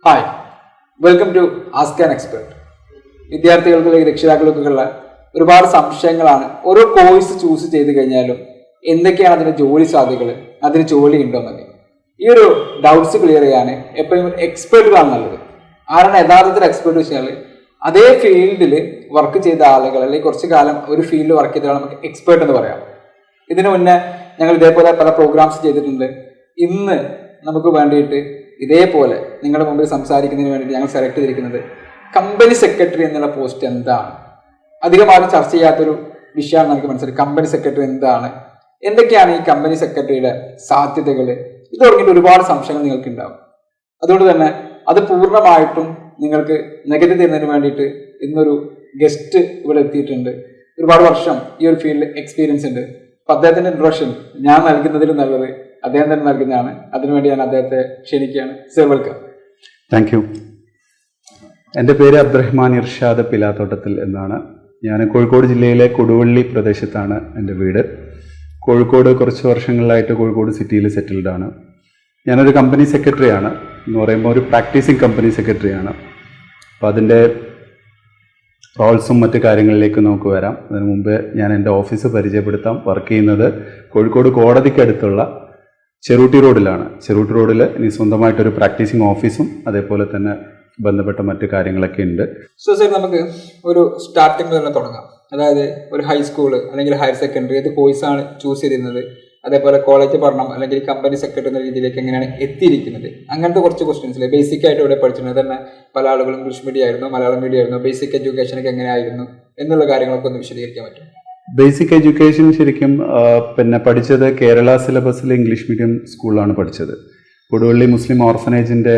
Hi, welcome to ask an expert. വിദ്യാർത്ഥികൾക്ക് രക്ഷിതാക്കൾക്കുള്ള ഒരുപാട് സംശയങ്ങളാണ്. ഓരോ കോഴ്സ് ചൂസ് ചെയ്ത് കഴിഞ്ഞാലും എന്തൊക്കെയാണ് അതിൻ്റെ ജോലി സാധ്യതകൾ, അതിന് ജോലി ഉണ്ടോ എന്നൊക്കെ. ഈ ഒരു ഡൗട്ട്സ് ക്ലിയർ ചെയ്യാൻ എപ്പോഴും എക്സ്പേർട്ടുകളാണ് നല്ലത്. ആരാണ് യഥാർത്ഥത്തിൽ എക്സ്പേർട്ട് വെച്ചാൽ അതേ ഫീൽഡിൽ വർക്ക് ചെയ്ത ആളുകൾ, അല്ലെങ്കിൽ കുറച്ച് കാലം ഒരു ഫീൽഡിൽ വർക്ക് ചെയ്ത നമുക്ക് എക്സ്പേർട്ട് എന്ന് പറയാം. ഇതിനു മുന്നേ ഞങ്ങൾ ഇതേപോലെ പല പ്രോഗ്രാംസ് ചെയ്തിട്ടുണ്ട്. ഇന്ന് നമുക്ക് വേണ്ടിയിട്ട് ഇതേപോലെ നിങ്ങളുടെ മുമ്പിൽ സംസാരിക്കുന്നതിന് വേണ്ടിയിട്ട് ഞങ്ങൾ സെലക്ട് ചെയ്തിരിക്കുന്നത് കമ്പനി സെക്രട്ടറി എന്നുള്ള പോസ്റ്റ് എന്താണ്. അധികമാരും ചർച്ച ചെയ്യാത്തൊരു വിഷയമാണ് നമുക്ക് മനസ്സിലായി. കമ്പനി സെക്രട്ടറി എന്താണ്, എന്തൊക്കെയാണ് ഈ കമ്പനി സെക്രട്ടറിയുടെ സാധ്യതകൾ, ഇത് തുടങ്ങിയിട്ട് ഒരുപാട് സംശയങ്ങൾ നിങ്ങൾക്ക് ഉണ്ടാവും. അതുകൊണ്ട് തന്നെ അത് പൂർണ്ണമായിട്ടും നിങ്ങൾക്ക് നികത്തി തരുന്നതിന് വേണ്ടിയിട്ട് ഇന്നൊരു ഗസ്റ്റ് ഇവിടെ എത്തിയിട്ടുണ്ട്. ഒരുപാട് വർഷം ഈ ഒരു ഫീൽഡിൽ എക്സ്പീരിയൻസ് ഉണ്ട്. അപ്പം അദ്ദേഹത്തിൻ്റെ ഇൻട്രൊഡക്ഷൻ ഞാൻ നൽകുന്നതിലും നല്ലത് അദ്ദേഹം തന്നെ നൽകുന്നതാണ്. അതിനുവേണ്ടി ഞാൻ അദ്ദേഹത്തെ ക്ഷണിക്കുകയാണ്. Sir, welcome. Thank you. എൻ്റെ പേര് അബ്ദുറഹിമാൻ ഇർഷാദ് പിലാത്തോട്ടത്തിൽ എന്നാണ്. ഞാൻ കോഴിക്കോട് ജില്ലയിലെ കൊടുവള്ളി പ്രദേശത്താണ് എൻ്റെ വീട്. കോഴിക്കോട് കുറച്ച് വർഷങ്ങളിലായിട്ട് കോഴിക്കോട് സിറ്റിയിൽ സെറ്റിൽഡ് ആണ്. ഞാനൊരു കമ്പനി സെക്രട്ടറിയാണ്. എന്ന് പറയുമ്പോൾ ഒരു പ്രാക്ടീസിങ് കമ്പനി സെക്രട്ടറിയാണ്. അപ്പോൾ അതിൻ്റെ റോൾസും മറ്റു കാര്യങ്ങളിലേക്ക് നമുക്ക് വരാം. അതിനു മുമ്പ് ഞാൻ എൻ്റെ ഓഫീസ് പരിചയപ്പെടുത്താം. വർക്ക് ചെയ്യുന്നത് കോഴിക്കോട് കോടതിക്കടുത്തുള്ള ചെറുട്ടി റോഡിലാണ്. ചെറുട്ടി റോഡിൽ ഇനി സ്വന്തമായിട്ടൊരു പ്രാക്ടീസിങ് ഓഫീസും അതേപോലെ തന്നെ ബന്ധപ്പെട്ട മറ്റു കാര്യങ്ങളൊക്കെ ഉണ്ട്. സോ സർ, നമുക്ക് ഒരു സ്റ്റാർട്ടിംഗ് തന്നെ തുടങ്ങാം. അതായത് ഒരു ഹൈസ്കൂള് അല്ലെങ്കിൽ ഹയർ സെക്കൻഡറി ഏത് കോഴ്സാണ് ചൂസ് ചെയ്തിരുന്നത്, അതേപോലെ കോളേജ് പഠനം അല്ലെങ്കിൽ കമ്പനി സെക്രട്ടറി എന്ന രീതിയിലേക്ക് എങ്ങനെയാണ് എത്തിയിരിക്കുന്നത്, അങ്ങനത്തെ കുറച്ച് ക്വസ്റ്റ്യൻസിൽ ബേസിക് ആയിട്ട് ഇവിടെ പഠിച്ചിട്ടുണ്ട്. തന്നെ പല ആളുകളും ഇംഗ്ലീഷ് മീഡിയം ആയിരുന്നു, മലയാളം മീഡിയം ആയിരുന്നു, ബേസിക് എഡ്യൂക്കേഷനൊക്കെ എങ്ങനെയായിരുന്നു എന്നുള്ള കാര്യങ്ങളൊക്കെ ഒന്ന് വിശദീകരിക്കാൻ പറ്റും? ബേസിക് എഡ്യൂക്കേഷൻ ശരിക്കും പിന്നെ പഠിച്ചത് കേരള സിലബസിൽ ഇംഗ്ലീഷ് മീഡിയം സ്കൂളിലാണ് പഠിച്ചത്. കൊടുവള്ളി മുസ്ലിം ഓർഫനേജിൻ്റെ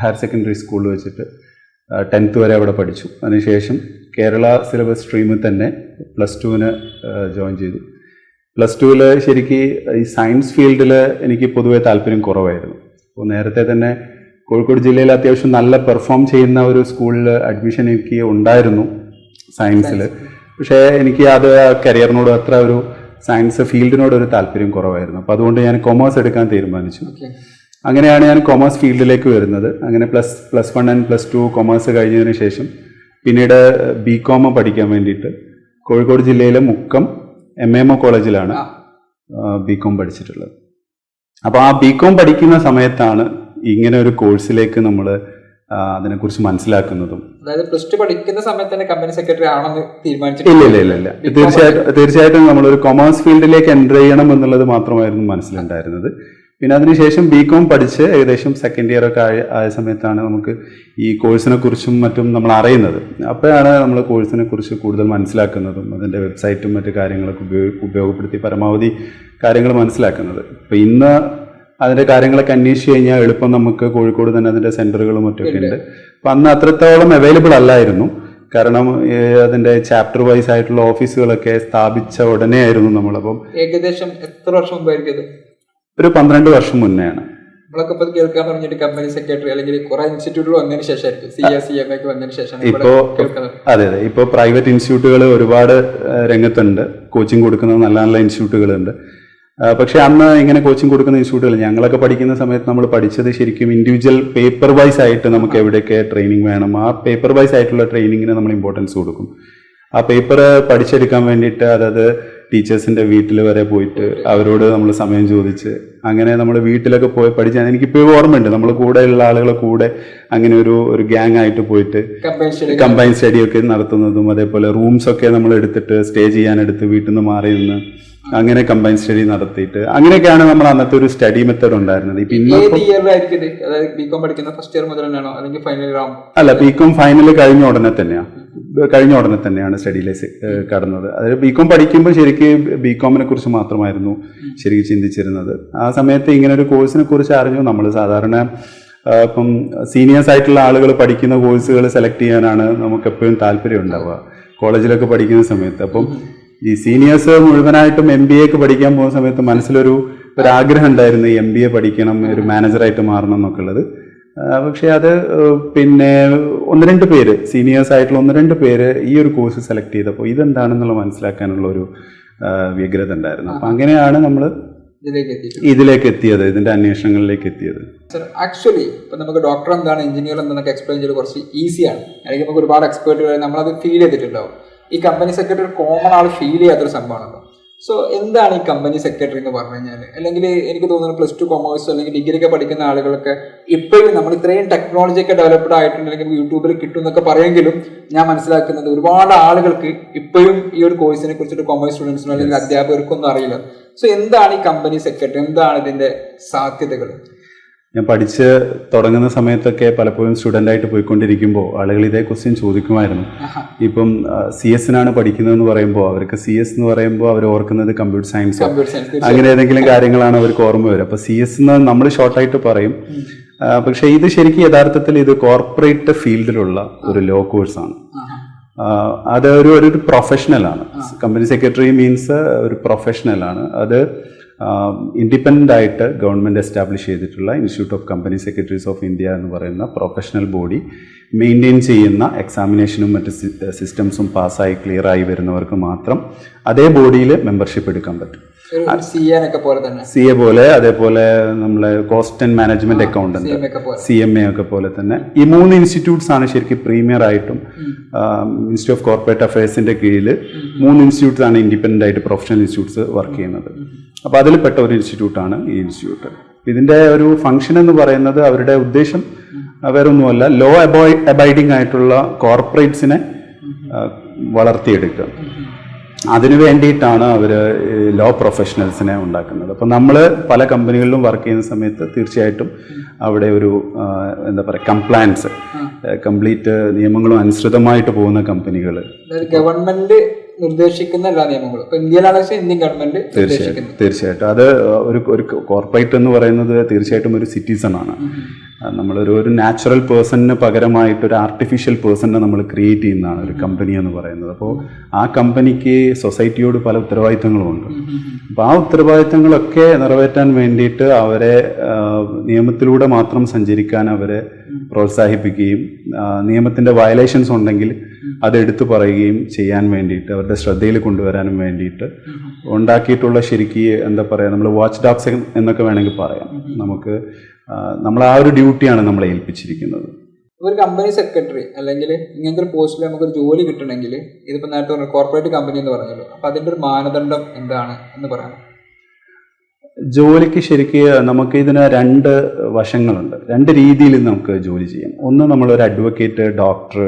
ഹയർ സെക്കൻഡറി സ്കൂളിൽ വെച്ചിട്ട് 10th വരെ അവിടെ പഠിച്ചു. അതിനുശേഷം കേരള സിലബസ് സ്ട്രീമിൽ തന്നെ +2 ജോയിൻ ചെയ്തു. +2 ശരിക്ക് ഈ സയൻസ് ഫീൽഡിൽ എനിക്ക് പൊതുവേ താല്പര്യം കുറവായിരുന്നു. അപ്പോൾ നേരത്തെ തന്നെ കോഴിക്കോട് ജില്ലയിൽ അത്യാവശ്യം നല്ല പെർഫോം ചെയ്യുന്ന ഒരു സ്കൂളിൽ അഡ്മിഷൻ എനിക്ക് ഉണ്ടായിരുന്നു സയൻസിൽ. പക്ഷേ എനിക്ക് അത് കരിയറിനോട് അത്ര ഒരു സയൻസ് ഫീൽഡിനോട് ഒരു താല്പര്യം കുറവായിരുന്നു. അപ്പോൾ അതുകൊണ്ട് ഞാൻ കൊമേഴ്സ് എടുക്കാൻ തീരുമാനിച്ചു. അങ്ങനെയാണ് ഞാൻ കൊമേഴ്സ് ഫീൽഡിലേക്ക് വരുന്നത്. അങ്ങനെ +1 ആൻഡ് +2 കൊമേഴ്സ് കഴിഞ്ഞതിന് ശേഷം പിന്നീട് BCom പഠിക്കാൻ വേണ്ടിയിട്ട് കോഴിക്കോട് ജില്ലയിലെ മുക്കം MMO കോളേജിലാണ് BCom പഠിച്ചിട്ടുള്ളത്. അപ്പോൾ ആ BCom പഠിക്കുന്ന സമയത്താണ് ഇങ്ങനെ ഒരു കോഴ്സിലേക്ക് നമ്മൾ അതിനെക്കുറിച്ച് മനസ്സിലാക്കുന്നതും. അതായത് +2 പഠിക്കുന്ന സമയത്ത് തന്നെ കമ്പനി സെക്രട്ടറി ആണെന്ന് തീരുമാനിച്ചിട്ടില്ല? ഇല്ല. തീർച്ചയായിട്ടും നമ്മളൊരു കൊമേഴ്സ് ഫീൽഡിലേക്ക് എൻ്റർ ചെയ്യണം എന്നുള്ളത് മാത്രമായിരുന്നു മനസ്സിലുണ്ടായിരുന്നത്. പിന്നെ അതിനുശേഷം BCom പഠിച്ച് ഏകദേശം സെക്കൻഡ് ഇയർ ഒക്കെ ആയ സമയത്താണ് നമുക്ക് ഈ കോഴ്സിനെ കുറിച്ചും മറ്റും നമ്മൾ അറിയുന്നത്. അപ്പോഴാണ് നമ്മൾ കോഴ്സിനെ കുറിച്ച് കൂടുതൽ മനസ്സിലാക്കുന്നതും അതിൻ്റെ വെബ്സൈറ്റും മറ്റു കാര്യങ്ങളൊക്കെ ഉപയോഗപ്പെടുത്തി പരമാവധി കാര്യങ്ങൾ മനസ്സിലാക്കുന്നത്. അപ്പോൾ ഇന്ന് അതിൻ്റെ കാര്യങ്ങളൊക്കെ അന്വേഷിച്ച് കഴിഞ്ഞാൽ എളുപ്പം നമുക്ക് കോഴിക്കോട് തന്നെ അതിൻ്റെ സെൻറ്ററുകളും മറ്റൊക്കെ ഉണ്ട്. അപ്പം അന്ന് അത്രത്തോളം അവൈലബിൾ അല്ലായിരുന്നു. കാരണം അതിൻ്റെ ചാപ്റ്റർ വൈസ് ആയിട്ടുള്ള ഓഫീസുകളൊക്കെ സ്ഥാപിച്ച ഉടനെ ആയിരുന്നു നമ്മളപ്പം. ഏകദേശം എത്ര വർഷം മുമ്പായിരിക്കും? ഒരു 12 വർഷം മുന്നെയാണ്. നമ്മളൊക്കെ കേൾക്കാൻ പറഞ്ഞിട്ട് കമ്പനി സെക്രട്ടറി അല്ലെങ്കിൽ കുറെ ഇൻസ്റ്റിറ്റ്യൂട്ടുകൾ വന്നതിന് ശേഷമായിരിക്കും, CS EMA വന്നതിന് ശേഷം. അതെ. ഇപ്പോൾ പ്രൈവറ്റ് ഇൻസ്റ്റിറ്റ്യൂട്ടുകൾ ഒരുപാട് രംഗത്തുണ്ട്. കോച്ചിങ് കൊടുക്കുന്ന നല്ല നല്ല ഇൻസ്റ്റിറ്റ്യൂട്ടുകളുണ്ട്. പക്ഷെ അന്ന് ഇങ്ങനെ കോച്ചിങ് കൊടുക്കുന്ന ഇൻസ്റ്റിറ്റ്യൂട്ടുകൾ ഞങ്ങളൊക്കെ പഠിക്കുന്ന സമയത്ത് നമ്മൾ പഠിച്ചത് ശരിക്കും ഇൻഡിവിജ്വൽ പേപ്പർ വൈസ് ആയിട്ട് നമുക്ക് എവിടെയൊക്കെ ട്രെയിനിങ് വേണം, ആ പേപ്പർ വൈസ് ആയിട്ടുള്ള ട്രെയിനിങ്ങിന് നമ്മൾ ഇമ്പോർട്ടൻസ് കൊടുക്കും. ആ പേപ്പർ പഠിച്ചെടുക്കാൻ വേണ്ടിയിട്ട് അതായത് ടീച്ചേഴ്സിൻ്റെ വീട്ടിൽ വരെ പോയിട്ട് അവരോട് നമ്മൾ സമയം ചോദിച്ച് അങ്ങനെ നമ്മൾ വീട്ടിലൊക്കെ പോയി പഠിച്ചാൽ എനിക്കിപ്പോൾ ഓർമ്മയുണ്ട്. നമ്മൾ കൂടെയുള്ള ആളുകളെ കൂടെ അങ്ങനെ ഒരു ഗ്യാങ് ആയിട്ട് പോയിട്ട് കമ്പൈൻ സ്റ്റഡി ഒക്കെ നടത്തുന്നതും അതേപോലെ റൂംസൊക്കെ നമ്മൾ എടുത്തിട്ട് സ്റ്റേ ചെയ്യാനെടുത്ത് വീട്ടിൽ നിന്ന് മാറി നിന്ന് അങ്ങനെ കമ്പൈൻ സ്റ്റഡി നടത്തിയിട്ട് അങ്ങനെയൊക്കെയാണ് നമ്മൾ അന്നത്തെ ഒരു സ്റ്റഡി മെത്തേഡ് ഉണ്ടായിരുന്നത്. അല്ല, BCom ഫൈനൽ കഴിഞ്ഞ ഉടനെ തന്നെയാണ് സ്റ്റഡിയിലേക്ക് കടന്നത്. അതായത് BCom പഠിക്കുമ്പോൾ ശരിക്കും BComനെ കുറിച്ച് മാത്രമായിരുന്നു ശരിക്കും ചിന്തിച്ചിരുന്നത്. ആ സമയത്ത് ഇങ്ങനെ ഒരു കോഴ്സിനെ കുറിച്ച് അറിഞ്ഞു. നമ്മൾ സാധാരണ ഇപ്പം സീനിയേഴ്സ് ആയിട്ടുള്ള ആളുകൾ പഠിക്കുന്ന കോഴ്സുകൾ സെലക്ട് ചെയ്യാനാണ് നമുക്ക് എപ്പോഴും താല്പര്യം ഉണ്ടാവുക കോളേജിലൊക്കെ പഠിക്കുന്ന സമയത്ത്. അപ്പം ഈ സീനിയേഴ്സ് മുഴുവനായിട്ടും MBA പഠിക്കാൻ പോകുന്ന സമയത്ത് മനസ്സിലൊരു ആഗ്രഹം ഉണ്ടായിരുന്നു, MBA പഠിക്കണം, ഒരു മാനേജറായിട്ട് മാറണം എന്നൊക്കെ ഉള്ളത്. പക്ഷെ അത് പിന്നെ 1-2 പേര് സീനിയേഴ്സ് ആയിട്ടുള്ള 1-2 പേര് ഈ ഒരു കോഴ്സ് സെലക്ട് ചെയ്തപ്പോൾ ഇതെന്താണെന്നുള്ള മനസ്സിലാക്കാനുള്ള ഒരു വ്യഗ്രത ഉണ്ടായിരുന്നു. അപ്പം അങ്ങനെയാണ് നമ്മൾ ഇതിലേക്ക് എത്തിയത്, ഇതിന്റെ അന്വേഷണങ്ങളിലേക്ക് എത്തിയത്. ആക്ച്വലി ഇപ്പൊ നമുക്ക് ഡോക്ടർ എന്താണ്, എഞ്ചിനീയർ എന്താണെന്നൊക്കെ എക്സ്പ്ലെയിൻ ചെയ്ത് കുറച്ച് ഈസിയാണ്, അല്ലെങ്കിൽ നമുക്ക് ഒരുപാട് എക്സ്പേർട്ടുകൾ നമ്മളത് ഫീൽ ചെയ്തിട്ടുണ്ടാവും. ഈ കമ്പനി സെക്രട്ടറി കോമൺ ആൾ ഫീൽ ചെയ്യാത്തൊരു സംഭവമാണല്ലോ. സോ എന്താണ് ഈ കമ്പനി സെക്രട്ടറി എന്ന് പറഞ്ഞു കഴിഞ്ഞാൽ? അല്ലെങ്കിൽ എനിക്ക് തോന്നുന്നു +2 കൊമേഴ്സ് അല്ലെങ്കിൽ ഡിഗ്രി ഒക്കെ പഠിക്കുന്ന ആളുകളൊക്കെ ഇപ്പോഴും നമ്മൾ ഇത്രയും ടെക്നോളജി ഒക്കെ ഡെവലപ്ഡ് ആയിട്ടുണ്ടെങ്കിൽ യൂട്യൂബിൽ കിട്ടും എന്നൊക്കെ പറയുമെങ്കിലും ഞാൻ മനസ്സിലാക്കുന്നത് ഒരുപാട് ആളുകൾക്ക് ഇപ്പോഴും ഈ ഒരു കോഴ്സിനെ കുറിച്ചിട്ട് കൊമേഴ്സ് സ്റ്റുഡൻസിനോ അല്ലെങ്കിൽ അധ്യാപകർക്കൊന്നും അറിയില്ല. സോ എന്താണ് ഈ കമ്പനി സെക്രട്ടറി, എന്താണ് ഇതിന്റെ സാധ്യതകൾ? ഞാൻ പഠിച്ച് തുടങ്ങുന്ന സമയത്തൊക്കെ പലപ്പോഴും സ്റ്റുഡൻ്റായിട്ട് പോയിക്കൊണ്ടിരിക്കുമ്പോൾ ആളുകൾ ഇതേ ക്വസ്റ്റ്യൻ ചോദിക്കുമായിരുന്നു. ഇപ്പം CS പഠിക്കുന്നതെന്ന് പറയുമ്പോൾ അവർക്ക് CS എന്ന് പറയുമ്പോൾ അവർ ഓർക്കുന്നത് കമ്പ്യൂട്ടർ സയൻസോ അങ്ങനെ ഏതെങ്കിലും കാര്യങ്ങളാണ് അവർക്ക് ഓർമ്മ വരും. അപ്പോൾ CS എന്ന് നമ്മൾ ഷോർട്ടായിട്ട് പറയും. പക്ഷേ ഇത് ശരിക്കും യഥാർത്ഥത്തിൽ ഇത് കോർപ്പറേറ്റ് ഫീൽഡിലുള്ള ഒരു ലോ കോഴ്സാണ്. അത് ഒരു പ്രൊഫഷണലാണ്. കമ്പനി സെക്രട്ടറി മീൻസ് ഒരു പ്രൊഫഷണലാണ്. അത് ഇൻഡിപെൻഡൻ്റ് ആയിട്ട് ഗവൺമെൻറ് എസ്റ്റാബ്ലിഷ് ചെയ്തിട്ടുള്ള institute of company secretaries of India എന്ന് പറയുന്ന പ്രൊഫഷണൽ ബോഡി മെയിൻറ്റെയിൻ ചെയ്യുന്ന എക്സാമിനേഷനും മറ്റ് സിസ്റ്റംസും പാസ്സായി ക്ലിയർ ആയി വരുന്നവർക്ക് മാത്രം അതേ ബോഡിയിൽ മെമ്പർഷിപ്പ് എടുക്കാൻ പറ്റും. CA പോലെ, അതേപോലെ നമ്മളെ cost and management accountant, CMA ഒക്കെ പോലെ തന്നെ ഈ 3 ഇൻസ്റ്റിറ്റ്യൂട്ട്സ് ആണ് ശരിക്കും പ്രീമിയർ ആയിട്ടും മിനിസ്ട്രി ഓഫ് കോർപ്പറേറ്റ് അഫയേഴ്സിന്റെ കീഴിൽ 3 ഇൻസ്റ്റിറ്റ്യൂട്ട്സ് ആണ് ഇൻഡിപെൻഡന്റ് ആയിട്ട് പ്രൊഫഷണൽ ഇൻസ്റ്റിറ്റ്യൂട്ട്സ് വർക്ക് ചെയ്യുന്നത്. അപ്പോൾ അതിൽപ്പെട്ട ഒരു ഇൻസ്റ്റിറ്റ്യൂട്ടാണ് ഈ ഇൻസ്റ്റിറ്റ്യൂട്ട്. ഇതിന്റെ ഒരു ഫംഗ്ഷൻ എന്ന് പറയുന്നത് അവരുടെ ഉദ്ദേശം വേറൊന്നുമല്ല, ലോ അബൈഡിങ് ആയിട്ടുള്ള കോർപ്പറേറ്റ്സിനെ വളർത്തിയെടുക്കുക. അതിനു വേണ്ടിയിട്ടാണ് അവർ ലോ പ്രൊഫഷണൽസിനെ ഉണ്ടാക്കുന്നത്. അപ്പം നമ്മൾ പല കമ്പനികളിലും വർക്ക് ചെയ്യുന്ന സമയത്ത് തീർച്ചയായിട്ടും അവിടെ ഒരു എന്താ പറയുക കംപ്ലയൻസ്, കംപ്ലീറ്റ് നിയമങ്ങളും അനുസൃതമായിട്ട് പോകുന്ന കമ്പനികൾ, ഗവൺമെന്റ് നിർദ്ദേശിക്കുന്ന എല്ലാ നിയമങ്ങളും ഇന്ത്യയിലാണെങ്കിൽ ഇന്ത്യൻ ഗവൺമെന്റ് തീർച്ചയായിട്ടും അത് ഒരു കോർപ്പറേറ്റ് എന്ന് പറയുന്നത് തീർച്ചയായിട്ടും ഒരു സിറ്റിസൺ ആണ്. നമ്മളൊരു നാച്ചുറൽ പേഴ്സണിന് പകരമായിട്ട് ഒരു ആർട്ടിഫിഷ്യൽ പേഴ്സണിനെ നമ്മൾ ക്രിയേറ്റ് ചെയ്യുന്നതാണ് ഒരു കമ്പനി എന്ന് പറയുന്നത്. അപ്പോൾ ആ കമ്പനിക്ക് സൊസൈറ്റിയോട് പല ഉത്തരവാദിത്തങ്ങളുമുണ്ട്. അപ്പോൾ ആ ഉത്തരവാദിത്തങ്ങളൊക്കെ നിറവേറ്റാൻ വേണ്ടിയിട്ട് അവരെ നിയമത്തിലൂടെ മാത്രം സഞ്ചരിക്കാൻ അവരെ പ്രോത്സാഹിപ്പിക്കുകയും നിയമത്തിൻ്റെ വയലേഷൻസ് ഉണ്ടെങ്കിൽ അത് എടുത്തു പറയുകയും ചെയ്യാൻ വേണ്ടിയിട്ട് അവരുടെ ശ്രദ്ധയിൽ കൊണ്ടുവരാനും വേണ്ടിയിട്ട് ഉണ്ടാക്കിയിട്ടുള്ള ശരിക്ക് എന്താ പറയുക, നമ്മൾ വാച്ച് ഡോഗ്സ് എന്നൊക്കെ വേണമെങ്കിൽ പറയാം. നമ്മൾ ആ ഒരു ഡ്യൂട്ടിയാണ് നമ്മളെ ഏൽപ്പിച്ചിരിക്കുന്നത്. ഒരു കമ്പനി സെക്രട്ടറി അല്ലെങ്കിൽ ഇങ്ങനത്തെ ഒരു പോസ്റ്റിൽ നമുക്കൊരു ജോലി കിട്ടണമെങ്കിൽ, ഇതിപ്പോൾ നേരത്തെ പറഞ്ഞ കോർപ്പറേറ്റ് കമ്പനി എന്ന് പറഞ്ഞല്ലോ, അപ്പോൾ അതിൻ്റെ ഒരു മാനദണ്ഡം എന്താണ് എന്ന് പറയാം? ജോലിക്ക് ശരിക്ക് നമുക്ക് ഇതിന് 2 വശങ്ങളുണ്ട്. 2 രീതിയിൽ നമുക്ക് ജോലി ചെയ്യാം. ഒന്ന്, നമ്മളൊരു അഡ്വക്കേറ്റ്, ഡോക്ടർ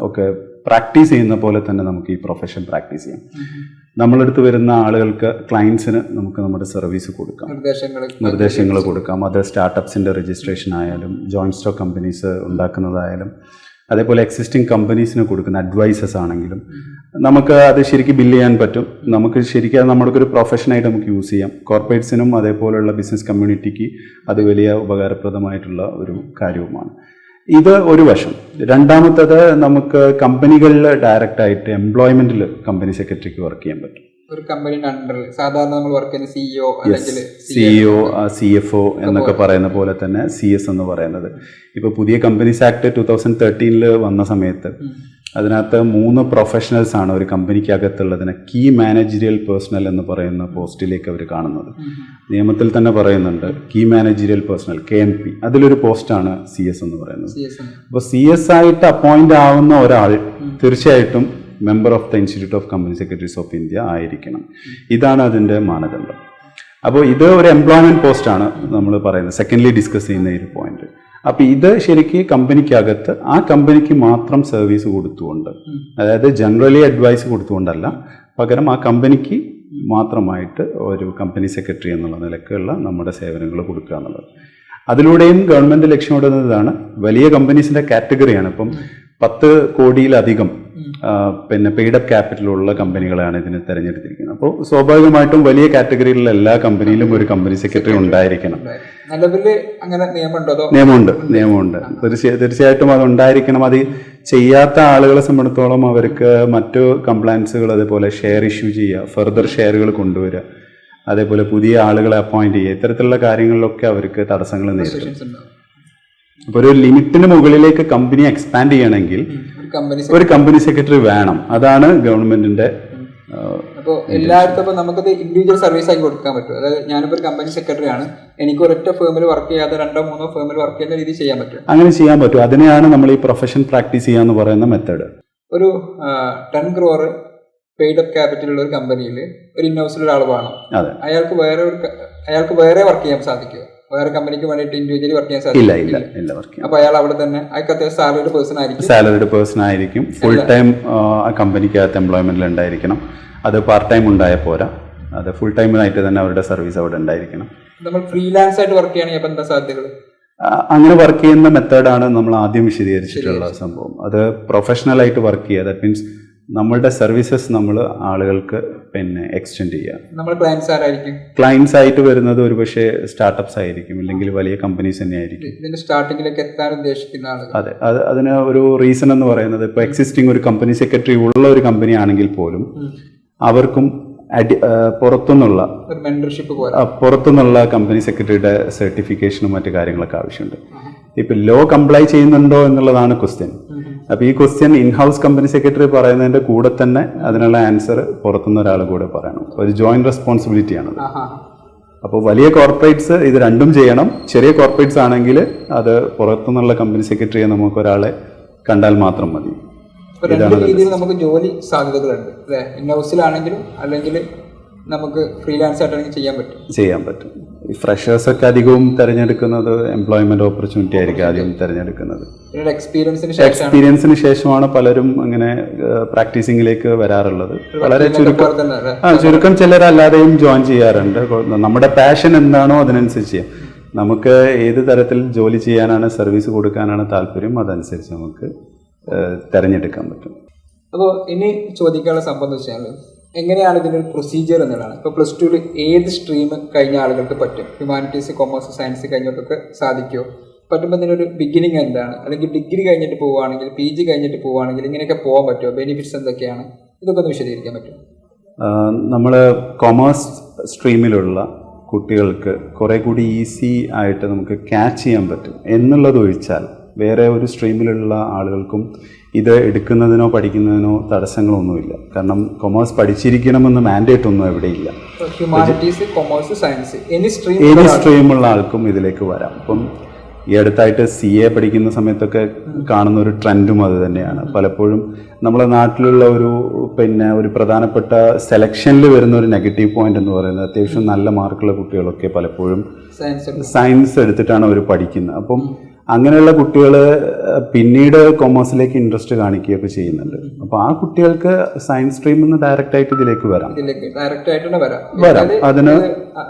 ഒക്കെ പ്രാക്ടീസ് ചെയ്യുന്ന പോലെ തന്നെ നമുക്ക് ഈ പ്രൊഫഷൻ പ്രാക്ടീസ് ചെയ്യാം. നമ്മളെടുത്ത് വരുന്ന ആളുകൾക്ക്, ക്ലയൻസിന് നമുക്ക് നമ്മുടെ സർവീസ് കൊടുക്കാം, നിർദ്ദേശങ്ങൾ കൊടുക്കാം. അത് സ്റ്റാർട്ടപ്സിൻ്റെ രജിസ്ട്രേഷൻ ആയാലും ജോയിൻറ്റ് സ്റ്റോക്ക് കമ്പനീസ് ഉണ്ടാക്കുന്നതായാലും അതേപോലെ എക്സിസ്റ്റിംഗ് കമ്പനീസിന് കൊടുക്കുന്ന അഡ്വൈസസ് ആണെങ്കിലും നമുക്ക് അത് ശരിക്കും ബില്ല് ചെയ്യാൻ പറ്റും. നമുക്ക് ശരിക്കും അത് നമ്മുടെയൊരു പ്രൊഫഷനായിട്ട് നമുക്ക് യൂസ് ചെയ്യാം. കോർപ്പറേറ്റ്സിനും അതേപോലെയുള്ള ബിസിനസ് കമ്മ്യൂണിറ്റിക്ക് അത് വലിയ ഉപകാരപ്രദമായിട്ടുള്ള ഒരു കാര്യവുമാണ്. ഇത് ഒരു വശം. രണ്ടാമത്തത്, നമുക്ക് കമ്പനികളിൽ ഡയറക്റ്റ് ആയിട്ട് എംപ്ലോയ്മെന്റിൽ കമ്പനി സെക്രട്ടറിക്ക് വർക്ക് ചെയ്യാൻ പറ്റും. ഒരു കമ്പനിയുടെ അണ്ടറിൽ സാധാരണ നമ്മൾ വർക്ക് ചെയ്യുന്ന CEO, CFO എന്നൊക്കെ പറയുന്ന പോലെ തന്നെ CS എന്ന് പറയുന്നത്. ഇപ്പോൾ പുതിയ കമ്പനീസ് ആക്ട് 2013 വന്ന സമയത്ത് അതിനകത്ത് 3 പ്രൊഫഷണൽസ് ആണ് ഒരു കമ്പനിക്കകത്തുള്ളതിനെ കീ മാനേജറിയൽ പേഴ്സണൽ എന്ന് പറയുന്ന പോസ്റ്റിലേക്ക് അവർ കാണുന്നത്. നിയമത്തിൽ തന്നെ പറയുന്നുണ്ട് കീ മാനേജറിയൽ പേഴ്സണൽ, KMP. അതിലൊരു പോസ്റ്റാണ് CS എന്ന് പറയുന്നത്. അപ്പോൾ CS ആയിട്ട് അപ്പോയിന്റ് ആവുന്ന ഒരാൾ തീർച്ചയായിട്ടും member of the institute of company secretaries of India ആയിരിക്കണം. ഇതാണ് അതിൻ്റെ മാനദണ്ഡം. അപ്പോൾ ഇത് ഒരു എംപ്ലോയ്മെന്റ് പോസ്റ്റാണ് നമ്മൾ പറയുന്നത്, സെക്കൻഡ്ലി ഡിസ്കസ് ചെയ്യുന്ന ഈ ഒരു പോയിന്റ്. അപ്പോൾ ഇത് ശരിക്ക് കമ്പനിക്കകത്ത് ആ കമ്പനിക്ക് മാത്രം സർവീസ് കൊടുത്തുകൊണ്ട്, അതായത് ജനറലി അഡ്വൈസ് കൊടുത്തുകൊണ്ടല്ല, പകരം ആ കമ്പനിക്ക് മാത്രമായിട്ട് ഒരു കമ്പനി സെക്രട്ടറി എന്നുള്ള നിലക്കുള്ള നമ്മുടെ സേവനങ്ങൾ കൊടുക്കുക എന്നുള്ളത്. അതിലൂടെയും ഗവൺമെന്റ് ലക്ഷ്യമിടുന്നതാണ്. വലിയ കമ്പനീസിന്റെ കാറ്റഗറിയാണ്. ഇപ്പം 10 കോടിയിലധികം പെയ്ഡപ്പ് ക്യാപിറ്റലുള്ള കമ്പനികളാണ് ഇതിന് തിരഞ്ഞെടുത്തിരിക്കുന്നത്. അപ്പോൾ സ്വാഭാവികമായിട്ടും വലിയ കാറ്റഗറിയിലുള്ള എല്ലാ കമ്പനിയിലും ഒരു കമ്പനി സെക്രട്ടറി ഉണ്ടായിരിക്കണം. നിയമമുണ്ട്. തീർച്ചയായിട്ടും അത് ഉണ്ടായിരിക്കണം. അത് ചെയ്യാത്ത ആളുകളെ സംബന്ധിച്ചിടത്തോളം അവർക്ക് മറ്റു കംപ്ലയൻസുകൾ, അതേപോലെ ഷെയർ ഇഷ്യൂ ചെയ്യുക, ഫർദർ ഷെയറുകൾ കൊണ്ടുവരിക, അതേപോലെ പുതിയ ആളുകളെ അപ്പോയിന്റ് ചെയ്യുക, ഇത്തരത്തിലുള്ള കാര്യങ്ങളിലൊക്കെ അവർക്ക് തടസ്സങ്ങൾ നേരിടും. അപ്പോൾ ഒരു ലിമിറ്റിന് മുകളിലേക്ക് കമ്പനി എക്സ്പാൻഡ് ചെയ്യണമെങ്കിൽ ഒരു കമ്പനി സെക്രട്ടറി വേണം. അതാണ് ഗവൺമെന്റിന്റെ അപ്പോൾ എല്ലായിടത്തും ഇപ്പോൾ നമുക്കത് ഇൻഡിവിജ്വൽ സർവീസ് ആക്കി കൊടുക്കാൻ പറ്റും. അതായത് ഞാനിപ്പോൾ ഒരു കമ്പനി സെക്രട്ടറി ആണ്, എനിക്ക് ഒരൊറ്റ ഫേമിൽ വർക്ക് ചെയ്യാതെ 2-3 ഫേമിൽ വർക്ക് ചെയ്യുന്ന രീതിയിൽ ചെയ്യാൻ പറ്റും. അങ്ങനെ ചെയ്യാൻ പറ്റും. അതിനെയാണ് നമ്മൾ ഈ പ്രൊഫഷൻ പ്രാക്ടീസ് ചെയ്യാന്ന് പറയുന്ന മെത്തേഡ്. ഒരു 10 crore പെയ്ഡ് അപ്പ് ക്യാപിറ്റൽ ഉള്ള ഒരു കമ്പനിയിൽ ഒരു ഇൻഹൗസിൽ ഒരാൾ വേണം. അയാൾക്ക് വേറെ വർക്ക് ചെയ്യാൻ സാധിക്കുമോ? വേറെ കമ്പനിക്ക് വേണ്ടിയിട്ട് ഇൻഡിവിജ്വലി വർക്ക് ചെയ്യാൻ സാധിക്കില്ല. അപ്പൊ അയാൾ അവിടെ തന്നെ അയാൾക്ക് അത്യാവശ്യം സാലറിഡ് പേഴ്സൺ ആയിരിക്കും. ഫുൾ ടൈം ആ കമ്പനിക്കകത്ത് എംപ്ലോയ്മെന്റിൽ ഉണ്ടായിരിക്കണം. അത് പാർട്ട് ടൈം ഉണ്ടായാൽ പോരാ, അത് ഫുൾ ടൈമിനായിട്ട് തന്നെ അവരുടെ സർവീസ് അവിടെ ഉണ്ടായിരിക്കണം. നമ്മൾ ഫ്രീലാൻസ് ആയിട്ട് വർക്ക് ചെയ്യണമെങ്കിൽ അപ്പൊ എന്താ സാധ്യതകൾ? അങ്ങനെ വർക്ക് ചെയ്യുന്ന മെത്തേഡാണ് നമ്മൾ ആദ്യം വിശദീകരിച്ചിട്ടുള്ള സംഭവം. അത് പ്രൊഫഷണൽ ആയിട്ട് വർക്ക് ചെയ്യുക. ദാറ്റ് മീൻസ് നമ്മളുടെ സർവീസസ് നമ്മൾ ആളുകൾക്ക് എക്സ്റ്റെൻഡ് ചെയ്യുക. നമ്മൾ ക്ലയൻസ് ആയിട്ട് വരുന്നത് ഒരുപക്ഷെ സ്റ്റാർട്ടപ്സ് ആയിരിക്കും, ഇല്ലെങ്കിൽ വലിയ കമ്പനീസ് തന്നെ ആയിരിക്കും. ഇതിന്റെ സ്റ്റാർട്ടിങ്ങിലേക്ക് എത്താൻ ഉദ്ദേശിക്കുന്ന ആളുകൾ. അതെ, അതിന് ഒരു റീസൺ എന്ന് പറയുന്നത് ഇപ്പോൾ എക്സിസ്റ്റിംഗ് ഒരു കമ്പനി സെക്രട്ടറി ഉള്ള ഒരു കമ്പനി ആണെങ്കിൽ പോലും അവർക്കും പുറത്തുനിന്നുള്ള കമ്പനി സെക്രട്ടറിയുടെ സർട്ടിഫിക്കേഷനും മറ്റു കാര്യങ്ങളൊക്കെ ആവശ്യമുണ്ട്. ഇപ്പൊ ലോ കംപ്ലൈ ചെയ്യുന്നുണ്ടോ എന്നുള്ളതാണ് ക്വസ്റ്റ്യൻ. അപ്പൊ ഈ ക്വസ്റ്റ്യൻ ഇൻഹൗസ് കമ്പനി സെക്രട്ടറി പറയുന്നതിന്റെ കൂടെ തന്നെ അതിനുള്ള ആൻസർ പുറത്തുനിന്ന് ഒരാൾ കൂടെ പറയണം. ഒരു ജോയിന്റ് റെസ്പോൺസിബിലിറ്റി ആണ്. അപ്പോൾ വലിയ കോർപ്പറേറ്റ്സ് ഇത് രണ്ടും ചെയ്യണം. ചെറിയ കോർപ്പറേറ്റ്സ് ആണെങ്കിൽ അത് പുറത്തുനിന്നുള്ള കമ്പനി സെക്രട്ടറിയെ നമുക്ക് ഒരാളെ കണ്ടാൽ മാത്രം മതി. രീതിയിൽ നമുക്ക് ജോലി സാധ്യതകളുണ്ട് അല്ലേ? ഇൻഹൗസിലാണെങ്കിലും അല്ലെങ്കിൽ നമുക്ക് ഫ്രീലാൻസ് ആയിട്ടാണെങ്കിൽ ചെയ്യാൻ പറ്റും. ഈ ഫ്രഷേഴ്സ് ഒക്കെ അധികവും തിരഞ്ഞെടുക്കുന്നത് എംപ്ലോയ്മെന്റ് ഓപ്പർച്യൂണിറ്റി ആയിരിക്കും ആദ്യം തിരഞ്ഞെടുക്കുന്നത്. എക്സ്പീരിയൻസിന് ശേഷമാണ് പലരും അങ്ങനെ പ്രാക്ടീസിംഗിലേക്ക് വരാറുള്ളത്. വളരെ ചുരുക്കം ചിലരല്ലാതെയും ജോയിൻ ചെയ്യാറുണ്ട്. നമ്മുടെ പാഷൻ എന്താണോ അതിനനുസരിച്ച് ചെയ്യാം. നമുക്ക് ഏത് തരത്തിൽ ജോലി ചെയ്യാനാണ്, സർവീസ് കൊടുക്കാനാണ് താല്പര്യം, അതനുസരിച്ച് നമുക്ക് തിരഞ്ഞെടുക്കാൻ പറ്റും. അപ്പോൾ ഇനി ചോദിക്കാനുള്ള സംഭവം എന്ന് വെച്ചാൽ എങ്ങനെയാണ് ഇതിനൊരു പ്രൊസീജിയർ എന്നുള്ളതാണ്. ഇപ്പോൾ +2 ഏത് സ്ട്രീം കഴിഞ്ഞ ആളുകൾക്ക് പറ്റും? ഹ്യൂമാനിറ്റീസ്, കൊമേഴ്സ്, സയൻസ് കഴിഞ്ഞവർക്കൊക്കെ സാധിക്കുമോ? പറ്റുമ്പോൾ ഇതിനൊരു ബിഗിനിങ് എന്താണ്? അല്ലെങ്കിൽ ഡിഗ്രി കഴിഞ്ഞിട്ട് പോവുകയാണെങ്കിൽ, PG കഴിഞ്ഞിട്ട് പോവുകയാണെങ്കിൽ ഇങ്ങനെയൊക്കെ പോകാൻ പറ്റുമോ? ബെനിഫിറ്റ്സ് എന്തൊക്കെയാണ്? ഇതൊക്കെ ഒന്ന് വിശദീകരിക്കാൻ പറ്റും? നമ്മൾ കൊമേഴ്സ് സ്ട്രീമിലുള്ള കുട്ടികൾക്ക് കുറെ കൂടി ഈസി ആയിട്ട് നമുക്ക് ക്യാച്ച് ചെയ്യാൻ പറ്റും എന്നുള്ളത് ഒഴിച്ചാൽ വേറെ ഒരു സ്ട്രീമിലുള്ള ആളുകൾക്കും ഇത് എടുക്കുന്നതിനോ പഠിക്കുന്നതിനോ തടസ്സങ്ങളൊന്നുമില്ല. കാരണം കൊമേഴ്സ് പഠിച്ചിരിക്കണമെന്ന് മാൻഡേറ്റ് ഒന്നും എവിടെയില്ല. ഹ്യൂമാനിറ്റീസ്, കൊമേഴ്സ്, സയൻസ് എനി സ്ട്രീമുള്ള ആൾക്കും ഇതിലേക്ക് വരാം. ഇപ്പം ഈ അടുത്തായിട്ട് CA പഠിക്കുന്ന സമയത്തൊക്കെ കാണുന്ന ഒരു ട്രെൻഡും അത് തന്നെയാണ്. പലപ്പോഴും നമ്മുടെ നാട്ടിലുള്ള ഒരു പ്രധാനപ്പെട്ട സെലക്ഷനിൽ വരുന്ന ഒരു നെഗറ്റീവ് പോയിന്റ് എന്ന് പറയുന്നത് അത്യാവശ്യം നല്ല മാർക്കുള്ള കുട്ടികളൊക്കെ പലപ്പോഴും സയൻസ് എടുത്തിട്ടാണ് അവർ പഠിക്കുന്നത്. അപ്പം അങ്ങനെയുള്ള കുട്ടികൾ പിന്നീട് കൊമേഴ്സിലേക്ക് ഇൻട്രസ്റ്റ് കാണിക്കുകയൊക്കെ ചെയ്യുന്നുണ്ട്. അപ്പോൾ ആ കുട്ടികൾക്ക് സയൻസ് സ്ട്രീമിൽ നിന്ന് ഡയറക്റ്റ് ആയിട്ട് ഇതിലേക്ക് വരാം. അതിന്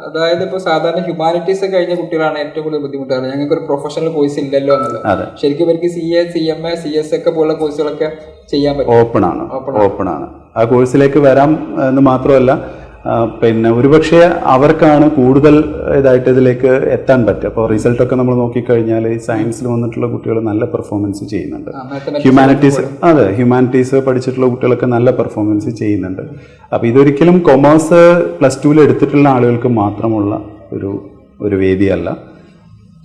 അതായത് ഇപ്പോൾ സാധാരണ ഹ്യൂമാനിറ്റീസ് കഴിഞ്ഞ കുട്ടികളാണ് ഏറ്റവും കൂടുതൽ ബുദ്ധിമുട്ടാണ്. ഞങ്ങൾക്ക് ഒരു പ്രൊഫഷണൽ കോഴ്സ് ഇല്ലല്ലോ എന്നുള്ളത്. ശരിക്കും ഇവർക്ക് CA, CMA, CS ഒക്കെ പോലുള്ള കോഴ്സുകളൊക്കെ ചെയ്യാൻ പറ്റും. ഓപ്പൺ ആണ്. ആ കോഴ്സിലേക്ക് വരാം എന്ന് മാത്രമല്ല, ഒരുപക്ഷെ അവർക്കാണ് കൂടുതൽ ഇതായിട്ട് ഇതിലേക്ക് എത്താൻ പറ്റുക. അപ്പോൾ റിസൾട്ടൊക്കെ നമ്മൾ നോക്കിക്കഴിഞ്ഞാൽ സയൻസിൽ വന്നിട്ടുള്ള കുട്ടികൾ നല്ല പെർഫോമൻസ് ചെയ്യുന്നുണ്ട്. ഹ്യൂമാനിറ്റീസ് പഠിച്ചിട്ടുള്ള കുട്ടികളൊക്കെ നല്ല പെർഫോമൻസ് ചെയ്യുന്നുണ്ട്. അപ്പോൾ ഇതൊരിക്കലും കൊമേഴ്സ് +2 എടുത്തിട്ടുള്ള ആളുകൾക്ക് മാത്രമുള്ള ഒരു വേദിയല്ല.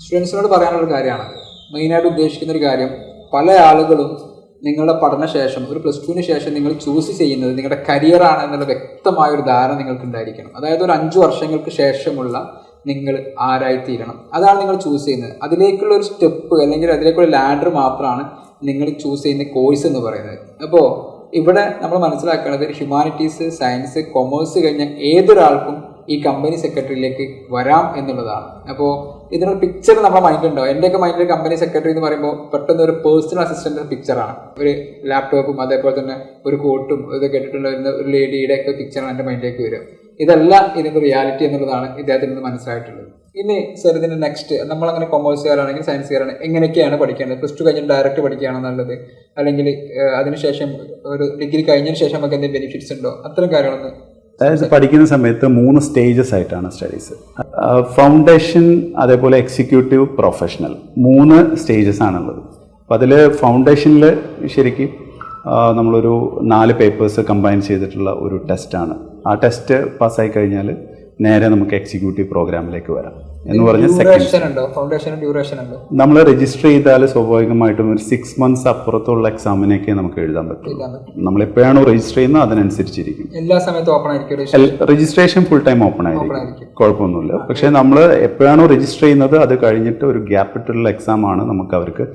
സ്റ്റുഡൻസിനോട് പറയാനുള്ള കാര്യമാണ് മെയിനായിട്ട് ഉദ്ദേശിക്കുന്ന ഒരു കാര്യം. പല ആളുകളും നിങ്ങളുടെ പഠനശേഷം ഒരു +2 ശേഷം നിങ്ങൾ ചൂസ് ചെയ്യുന്നത് നിങ്ങളുടെ കരിയറാണ് എന്നുള്ള വ്യക്തമായ ഒരു ധാരണ നിങ്ങൾക്ക് ഉണ്ടായിരിക്കണം. അതായത് ഒരു 5 വർഷങ്ങൾക്ക് ശേഷമുള്ള നിങ്ങൾ ആരായിത്തീരണം, അതാണ് നിങ്ങൾ ചൂസ് ചെയ്യുന്നത്. അതിലേക്കുള്ള ഒരു സ്റ്റെപ്പ് അല്ലെങ്കിൽ അതിലേക്കുള്ള ലാഡർ മാത്രമാണ് നിങ്ങൾ ചൂസ് ചെയ്യുന്ന കോഴ്സ് എന്ന് പറയുന്നത്. അപ്പോൾ ഇവിടെ നമ്മൾ മനസ്സിലാക്കേണ്ടത് ഹ്യൂമാനിറ്റീസ്, സയൻസ്, കൊമേഴ്സ് കഴിഞ്ഞ ഏതൊരാൾക്കും ഈ കമ്പനി സെക്രട്ടറിയിലേക്ക് വരാം എന്നുള്ളതാണ്. അപ്പോൾ ഇതിനൊരു പിക്ചർ നമ്മുടെ മൈൻഡിലുണ്ടാവും. എൻ്റെയൊക്കെ മൈൻഡിൽ കമ്പനി സെക്രട്ടറി എന്ന് പറയുമ്പോൾ പെട്ടെന്ന് ഒരു പേഴ്സണൽ അസിസ്റ്റന്റ് പിക്ചറാണ്. ഒരു ലാപ്ടോപ്പും അതേപോലെ തന്നെ ഒരു കോട്ടും ഇതൊക്കെ ഇട്ടിട്ടുള്ള ഒരു ലേഡിയുടെ ഒക്കെ പിക്ചറാണ് എൻ്റെ മൈൻഡിലേക്ക് വരിക. ഇതല്ല ഇതിൻ്റെ റിയാലിറ്റി എന്നുള്ളതാണ് ഇദ്ദേഹത്തിൽ നിന്ന് മനസ്സിലായിട്ടുള്ളത്. ഇനി സർ ഇതിൻ്റെ നെക്സ്റ്റ് നമ്മളങ്ങനെ കൊമേഴ്സുകാരാണെങ്കിൽ സയൻസുകാരാണെങ്കിൽ എങ്ങനെയൊക്കെയാണ് പഠിക്കേണ്ടത്? +2 കഴിഞ്ഞിട്ട് ഡയറക്റ്റ് പഠിക്കുകയാണോ നല്ലത്, അല്ലെങ്കിൽ അതിനുശേഷം ഒരു ഡിഗ്രി കഴിഞ്ഞതിന് ശേഷം നമുക്ക് എന്തെങ്കിലും ബെനിഫിറ്റ്സ് ഉണ്ടോ? അത്തരം കാര്യങ്ങളൊന്ന്. അതായത് പഠിക്കുന്ന സമയത്ത് 3 സ്റ്റേജസ് ആയിട്ടാണ് സ്റ്റഡീസ്. ഫൗണ്ടേഷൻ, അതേപോലെ എക്സിക്യൂട്ടീവ്, പ്രൊഫഷണൽ, 3 സ്റ്റേജസ് ആണുള്ളത്. അപ്പം അതിൽ ഫൗണ്ടേഷനിൽ ശരിക്കും നമ്മളൊരു 4 പേപ്പേഴ്സ് കമ്പൈൻ ചെയ്തിട്ടുള്ള ഒരു ടെസ്റ്റാണ്. ആ ടെസ്റ്റ് പാസ്സായി കഴിഞ്ഞാൽ നേരെ നമുക്ക് എക്സിക്യൂട്ടീവ് പ്രോഗ്രാമിലേക്ക് വരാം. എന്ന് പറഞ്ഞ നമ്മൾ രജിസ്റ്റർ ചെയ്താൽ സ്വാഭാവികമായിട്ടും ഒരു 6 months അപ്പുറത്തുള്ള എക്സാമിനൊക്കെ നമുക്ക് എഴുതാൻ പറ്റും. നമ്മൾ എപ്പോഴാണോ രജിസ്റ്റർ ചെയ്യുന്നത് അതിനനുസരിച്ചിരിക്കും. എല്ലാ സമയത്തും ഓപ്പൺ ആയിരിക്കും. രജിസ്ട്രേഷൻ ഫുൾ ടൈം ഓപ്പൺ ആയിരിക്കും, കുഴപ്പമൊന്നുമില്ല. പക്ഷെ നമ്മൾ എപ്പോഴാണോ രജിസ്റ്റർ ചെയ്യുന്നത് അത് കഴിഞ്ഞിട്ട് ഒരു ഗ്യാപ്പ് ഇട്ടുള്ള എക്സാം ആണ് നമുക്ക് അവർക്ക്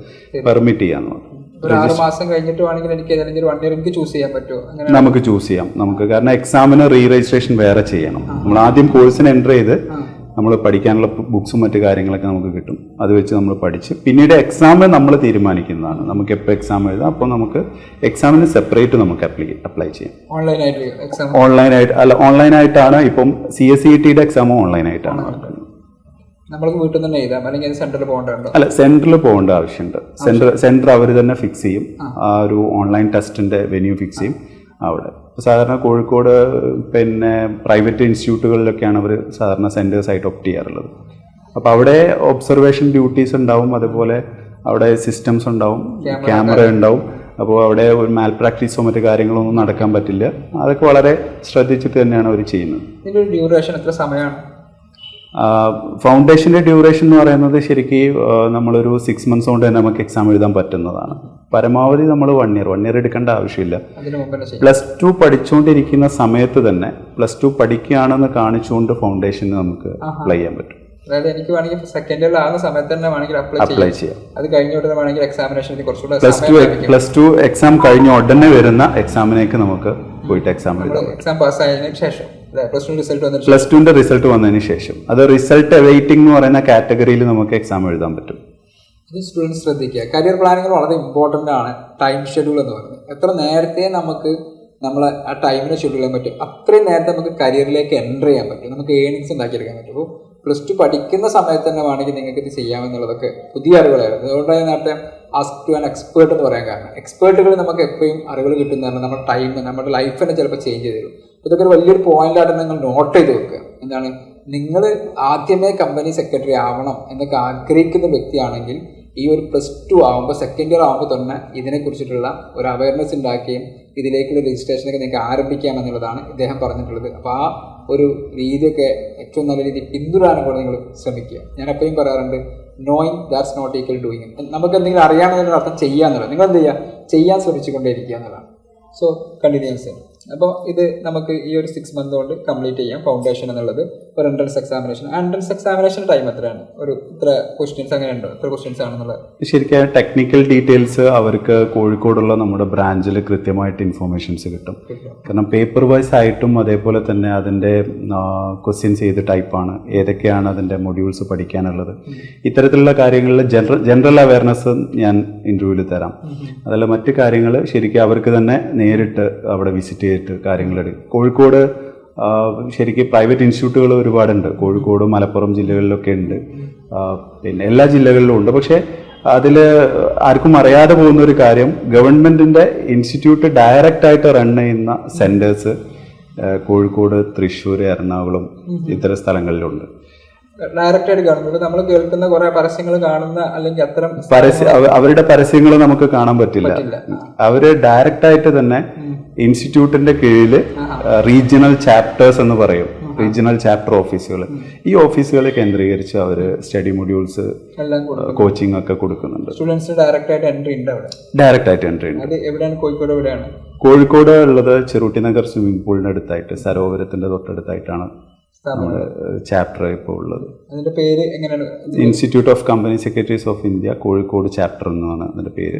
പെർമിറ്റ് ചെയ്യാന്ന് പറഞ്ഞു. 6 മാസം കഴിഞ്ഞിട്ട് വേണമെങ്കിൽ എനിക്ക് ഏതെങ്കിലും 1 year എനിക്ക് ചൂസ് ചെയ്യാൻ പറ്റുമോ? നമുക്ക് ചൂസ് ചെയ്യാം. നമുക്ക് കാരണം എക്സാമിന് റീ രജിസ്ട്രേഷൻ വേറെ ചെയ്യണം. നമ്മൾ ആദ്യം കോഴ്സിന് എൻ്റർ ചെയ്ത് നമ്മൾ പഠിക്കാനുള്ള ബുക്സും മറ്റു കാര്യങ്ങളൊക്കെ നമുക്ക് കിട്ടും. അത് വെച്ച് നമ്മൾ പഠിച്ച് പിന്നീട് എക്സാമിന് നമ്മൾ തീരുമാനിക്കുന്നതാണ് നമുക്ക് എപ്പോൾ എക്സാം എഴുതാം. അപ്പോൾ നമുക്ക് എക്സാമിന് സെപ്പറേറ്റ് നമുക്ക് അപ്ലൈ ചെയ്യാം. ഓൺലൈനായിട്ടാണ് ഇപ്പം CSET എക്സാമും ഓൺലൈനായിട്ടാണ് നടക്കുന്നത്. നമ്മൾക്ക് വീട്ടിൽ നിന്ന് എഴുതാം അല്ലെങ്കിൽ സെന്ററിൽ പോകേണ്ടതുണ്ടോ? അല്ല, സെന്ററിൽ പോകേണ്ട ആവശ്യമുണ്ട്. സെന്റർ അവർ തന്നെ ഫിക്സ് ചെയ്യും. ആ ഒരു ഓൺലൈൻ ടെസ്റ്റിന്റെ വെന്യൂ ഫിക്സ് ചെയ്യും അവിടെ. സാധാരണ കോഴിക്കോട് പിന്നെ പ്രൈവറ്റ് ഇൻസ്റ്റിറ്റ്യൂട്ടുകളിലൊക്കെയാണ് അവർ സാധാരണ സെന്റേഴ്സ് ആയിട്ട് ഒപ്റ്റ് ചെയ്യാറുള്ളത്. അപ്പോൾ അവിടെ ഒബ്സർവേഷൻ ഡ്യൂട്ടീസ് ഉണ്ടാവും, അതുപോലെ അവിടെ സിസ്റ്റംസ് ഉണ്ടാവും, ക്യാമറ ഉണ്ടാവും. അപ്പോൾ അവിടെ ഒരു മാൽ പ്രാക്ടീസോ മറ്റു കാര്യങ്ങളൊന്നും നടക്കാൻ പറ്റില്ല. അതൊക്കെ വളരെ ശ്രദ്ധിച്ചിട്ട് തന്നെയാണ് അവർ ചെയ്യുന്നത്. ഇതിന്റെ ഡ്യൂറേഷൻ എത്ര സമയമാണ്? ഫൗണ്ടേഷൻ്റെ ഡ്യൂറേഷൻ എന്ന് പറയുന്നത് ശരിക്കും നമ്മളൊരു 6 months കൊണ്ട് തന്നെ നമുക്ക് എക്സാം എഴുതാൻ പറ്റുന്നതാണ്. പരമാവധി നമ്മൾ 1 year എടുക്കേണ്ട ആവശ്യമില്ല. +2 പഠിച്ചുകൊണ്ടിരിക്കുന്ന സമയത്ത് തന്നെ +2 പഠിക്കുകയാണെന്ന് കാണിച്ചുകൊണ്ട് ഫൗണ്ടേഷന് നമുക്ക് അപ്ലൈ ചെയ്യാൻ പറ്റും. അതായത് എനിക്ക് വേണമെങ്കിൽ സെക്കൻഡ് ഇയർ ആകുന്ന സമയത്ത് തന്നെ വേണമെങ്കിൽ അപ്ലൈ ചെയ്യാം. അത് കഴിഞ്ഞ ഉടനെ വേണമെങ്കിൽ എക്സാമിനേഷന് കുറച്ചുകൂടെ +2 എക്സാം കഴിഞ്ഞ ഉടനെ വരുന്ന എക്സാമിനേക്ക് നമുക്ക് പോയിട്ട് എക്സാം എഴുതാം. എക്സാം പാസ്സായതിനു ശേഷം +2ന്റെ റിസൾട്ട് വന്നതിന് ശേഷം അത് റിസൾട്ട് അവൈറ്റിംഗ് എന്ന് പറയുന്ന കാറ്റഗറിയിൽ നമുക്ക് എക്സാം എഴുതാൻ പറ്റും. ഇത് സ്റ്റുഡൻസ് ശ്രദ്ധിക്കുക. കരിയർ പ്ലാനിങ് വളരെ ഇമ്പോർട്ടൻ്റ് ആണ്. ടൈം ഷെഡ്യൂൾ എന്ന് പറയുന്നത് എത്ര നേരത്തെ നമുക്ക് നമ്മളെ ആ ടൈമിനെ ഷെഡ്യൂൾ ചെയ്യാൻ പറ്റും, അത്രയും നേരത്തെ നമുക്ക് കരിയറിലേക്ക് എൻ്റർ ചെയ്യാൻ പറ്റും, നമുക്ക് ഏണിങ്സ് ഉണ്ടാക്കിയെടുക്കാൻ പറ്റും. അപ്പോൾ +2 പഠിക്കുന്ന സമയത്ത് തന്നെ വേണമെങ്കിൽ നിങ്ങൾക്ക് ഇത് ചെയ്യാമെന്നുള്ളതൊക്കെ പുതിയ അറിവുകളായിരുന്നു. അതുകൊണ്ടാണ് ഞാൻ നേരത്തെ ആസ്ക് ടു ആൻ എക്സ്പേർട്ട് എന്ന് പറയാൻ കാരണം. എക്സ്പേർട്ടുകൾ നമുക്ക് എപ്പോഴും അറിവുകൾ കിട്ടുന്നതാണ്. നമ്മുടെ ടൈം, നമ്മുടെ ലൈഫ് തന്നെ ചിലപ്പോൾ ചേഞ്ച് ചെയ്ത് തരും. ഇതൊക്കെ ഒരു വലിയൊരു പോയിന്റായിട്ട് നിങ്ങൾ നോട്ട് ചെയ്ത് വെക്കുക. എന്താണ്, നിങ്ങൾ ആദ്യമേ കമ്പനി സെക്രട്ടറി ആവണം എന്നൊക്കെ ആഗ്രഹിക്കുന്ന വ്യക്തിയാണെങ്കിൽ ഈ ഒരു +2 ആകുമ്പോൾ സെക്കൻഡ് ഇയർ ആകുമ്പോൾ തന്നെ ഇതിനെക്കുറിച്ചിട്ടുള്ള ഒരു അവയർനെസ് ഉണ്ടാക്കുകയും ഇതിലേക്കുള്ള രജിസ്ട്രേഷനൊക്കെ നിങ്ങൾക്ക് ആരംഭിക്കാമെന്നുള്ളതാണ് ഇദ്ദേഹം പറഞ്ഞിട്ടുള്ളത്. അപ്പോൾ ആ ഒരു രീതിയൊക്കെ ഏറ്റവും നല്ല രീതിയിൽ പിന്തുടരാനും കൂടെ നിങ്ങൾ ശ്രമിക്കുക. ഞാൻ എപ്പോഴും പറയാറുണ്ട്, knowing that's not equal doing. നമുക്ക് എന്തെങ്കിലും അറിയാമെന്നുള്ള അർത്ഥം ചെയ്യാന്നുള്ളത്. നിങ്ങൾ എന്ത് ചെയ്യുക, ചെയ്യാൻ ശ്രമിച്ചുകൊണ്ടേയിരിക്കുക എന്നുള്ളതാണ്. So continuous. അപ്പോൾ ഇത് നമുക്ക് ഈ ഒരു 6 months കൊണ്ട് കംപ്ലീറ്റ് ചെയ്യാം. ഫൗണ്ടേഷൻ എന്നുള്ളത് ഒരു entrance examination. Entrance examination time എത്രയാണ്? ഒരു ഇത്ര ക്വസ്റ്റ്യൻസ് അങ്ങനെ ഉണ്ടോ? എത്ര ക്വസ്റ്റ്യൻസ് ആണെന്നുള്ളത് ശരിക്കും ടെക്നിക്കൽ ഡീറ്റെയിൽസ് അവർക്ക് കോഴിക്കോടുള്ള നമ്മുടെ ബ്രാഞ്ചിൽ കൃത്യമായിട്ട് ഇൻഫോർമേഷൻസ് കിട്ടും. കാരണം പേപ്പർ വൈസ് ആയിട്ടും അതേപോലെ തന്നെ അതിൻ്റെ ക്വസ്റ്റ്യൻസ് ഏത് ടൈപ്പാണ്, ഏതൊക്കെയാണ് അതിൻ്റെ മൊഡ്യൂൾസ് പഠിക്കാനുള്ളത്, ഇത്തരത്തിലുള്ള കാര്യങ്ങളിൽ ജനറൽ അവയർനെസ് ഞാൻ ഇൻ്റർവ്യൂവിൽ തരാം. അതല്ല മറ്റു കാര്യങ്ങൾ ശരിക്കും അവർക്ക് തന്നെ നേരിട്ട് അവിടെ വിസിറ്റ് ചെയ്തിട്ട് കാര്യങ്ങളെടുക്കും. കോഴിക്കോട് ശരിക്കും പ്രൈവറ്റ് ഇൻസ്റ്റിറ്റ്യൂട്ടുകൾ ഒരുപാടുണ്ട്. കോഴിക്കോട്, മലപ്പുറം ജില്ലകളിലൊക്കെ ഉണ്ട്, പിന്നെ എല്ലാ ജില്ലകളിലും ഉണ്ട്. പക്ഷേ അതിൽ ആർക്കും അറിയാതെ പോകുന്ന ഒരു കാര്യം, ഗവൺമെൻറ്റിൻ്റെ ഇൻസ്റ്റിറ്റ്യൂട്ട് ഡയറക്റ്റായിട്ട് റൺ ചെയ്യുന്ന സെൻറ്റേഴ്സ് കോഴിക്കോട്, തൃശ്ശൂർ, എറണാകുളം ഇത്തരം സ്ഥലങ്ങളിലുണ്ട്. ഡയറക്റ്റായിട്ട് ഗവൺമെന്റ് നമ്മൾ കേൾക്കുന്ന കുറെ പരസ്യങ്ങൾ കാണുന്ന അല്ലെങ്കിൽ അത്തരം അവരുടെ പരസ്യങ്ങൾ നമുക്ക് കാണാൻ പറ്റില്ല. അവര് ഡയറക്റ്റ് ആയിട്ട് തന്നെ ഇൻസ്റ്റിറ്റ്യൂട്ടിന്റെ കീഴിൽ റീജിയണൽ ചാപ്റ്റേഴ്സ് എന്ന് പറയും, റീജിയണൽ ചാപ്റ്റർ ഓഫീസുകൾ, ഈ ഓഫീസുകളെ കേന്ദ്രീകരിച്ച് അവര് സ്റ്റഡി മൊഡ്യൂൾസ്, കോച്ചിങ് ഒക്കെ കൊടുക്കുന്നുണ്ട്. സ്റ്റുഡൻസിന് ഡയറക്റ്റ് ആയിട്ട് എൻട്രി ഉണ്ട് അവിടെ? ഡയറക്റ്റ് ആയിട്ട് എൻട്രി ഉണ്ട്. അത് എവിടെയാണ്? കോഴിക്കോട് എവിടെയാണ്? കോഴിക്കോട് ഉള്ളത് ചെറുട്ടി നഗർ സ്വിമ്മിംഗ് പൂളിന്റെ അടുത്തായിട്ട്, സരോവരത്തിന്റെ തൊട്ടടുത്തായിട്ടാണ് നമ്മുടെ ചാപ്റ്റർ ഇപ്പോൾ ഉള്ളത്. അതിന്റെ പേര് എങ്ങനെയാണ്? Institute of company secretaries of India Kozhikode chapter എന്നാണ് അതിന്റെ പേര്.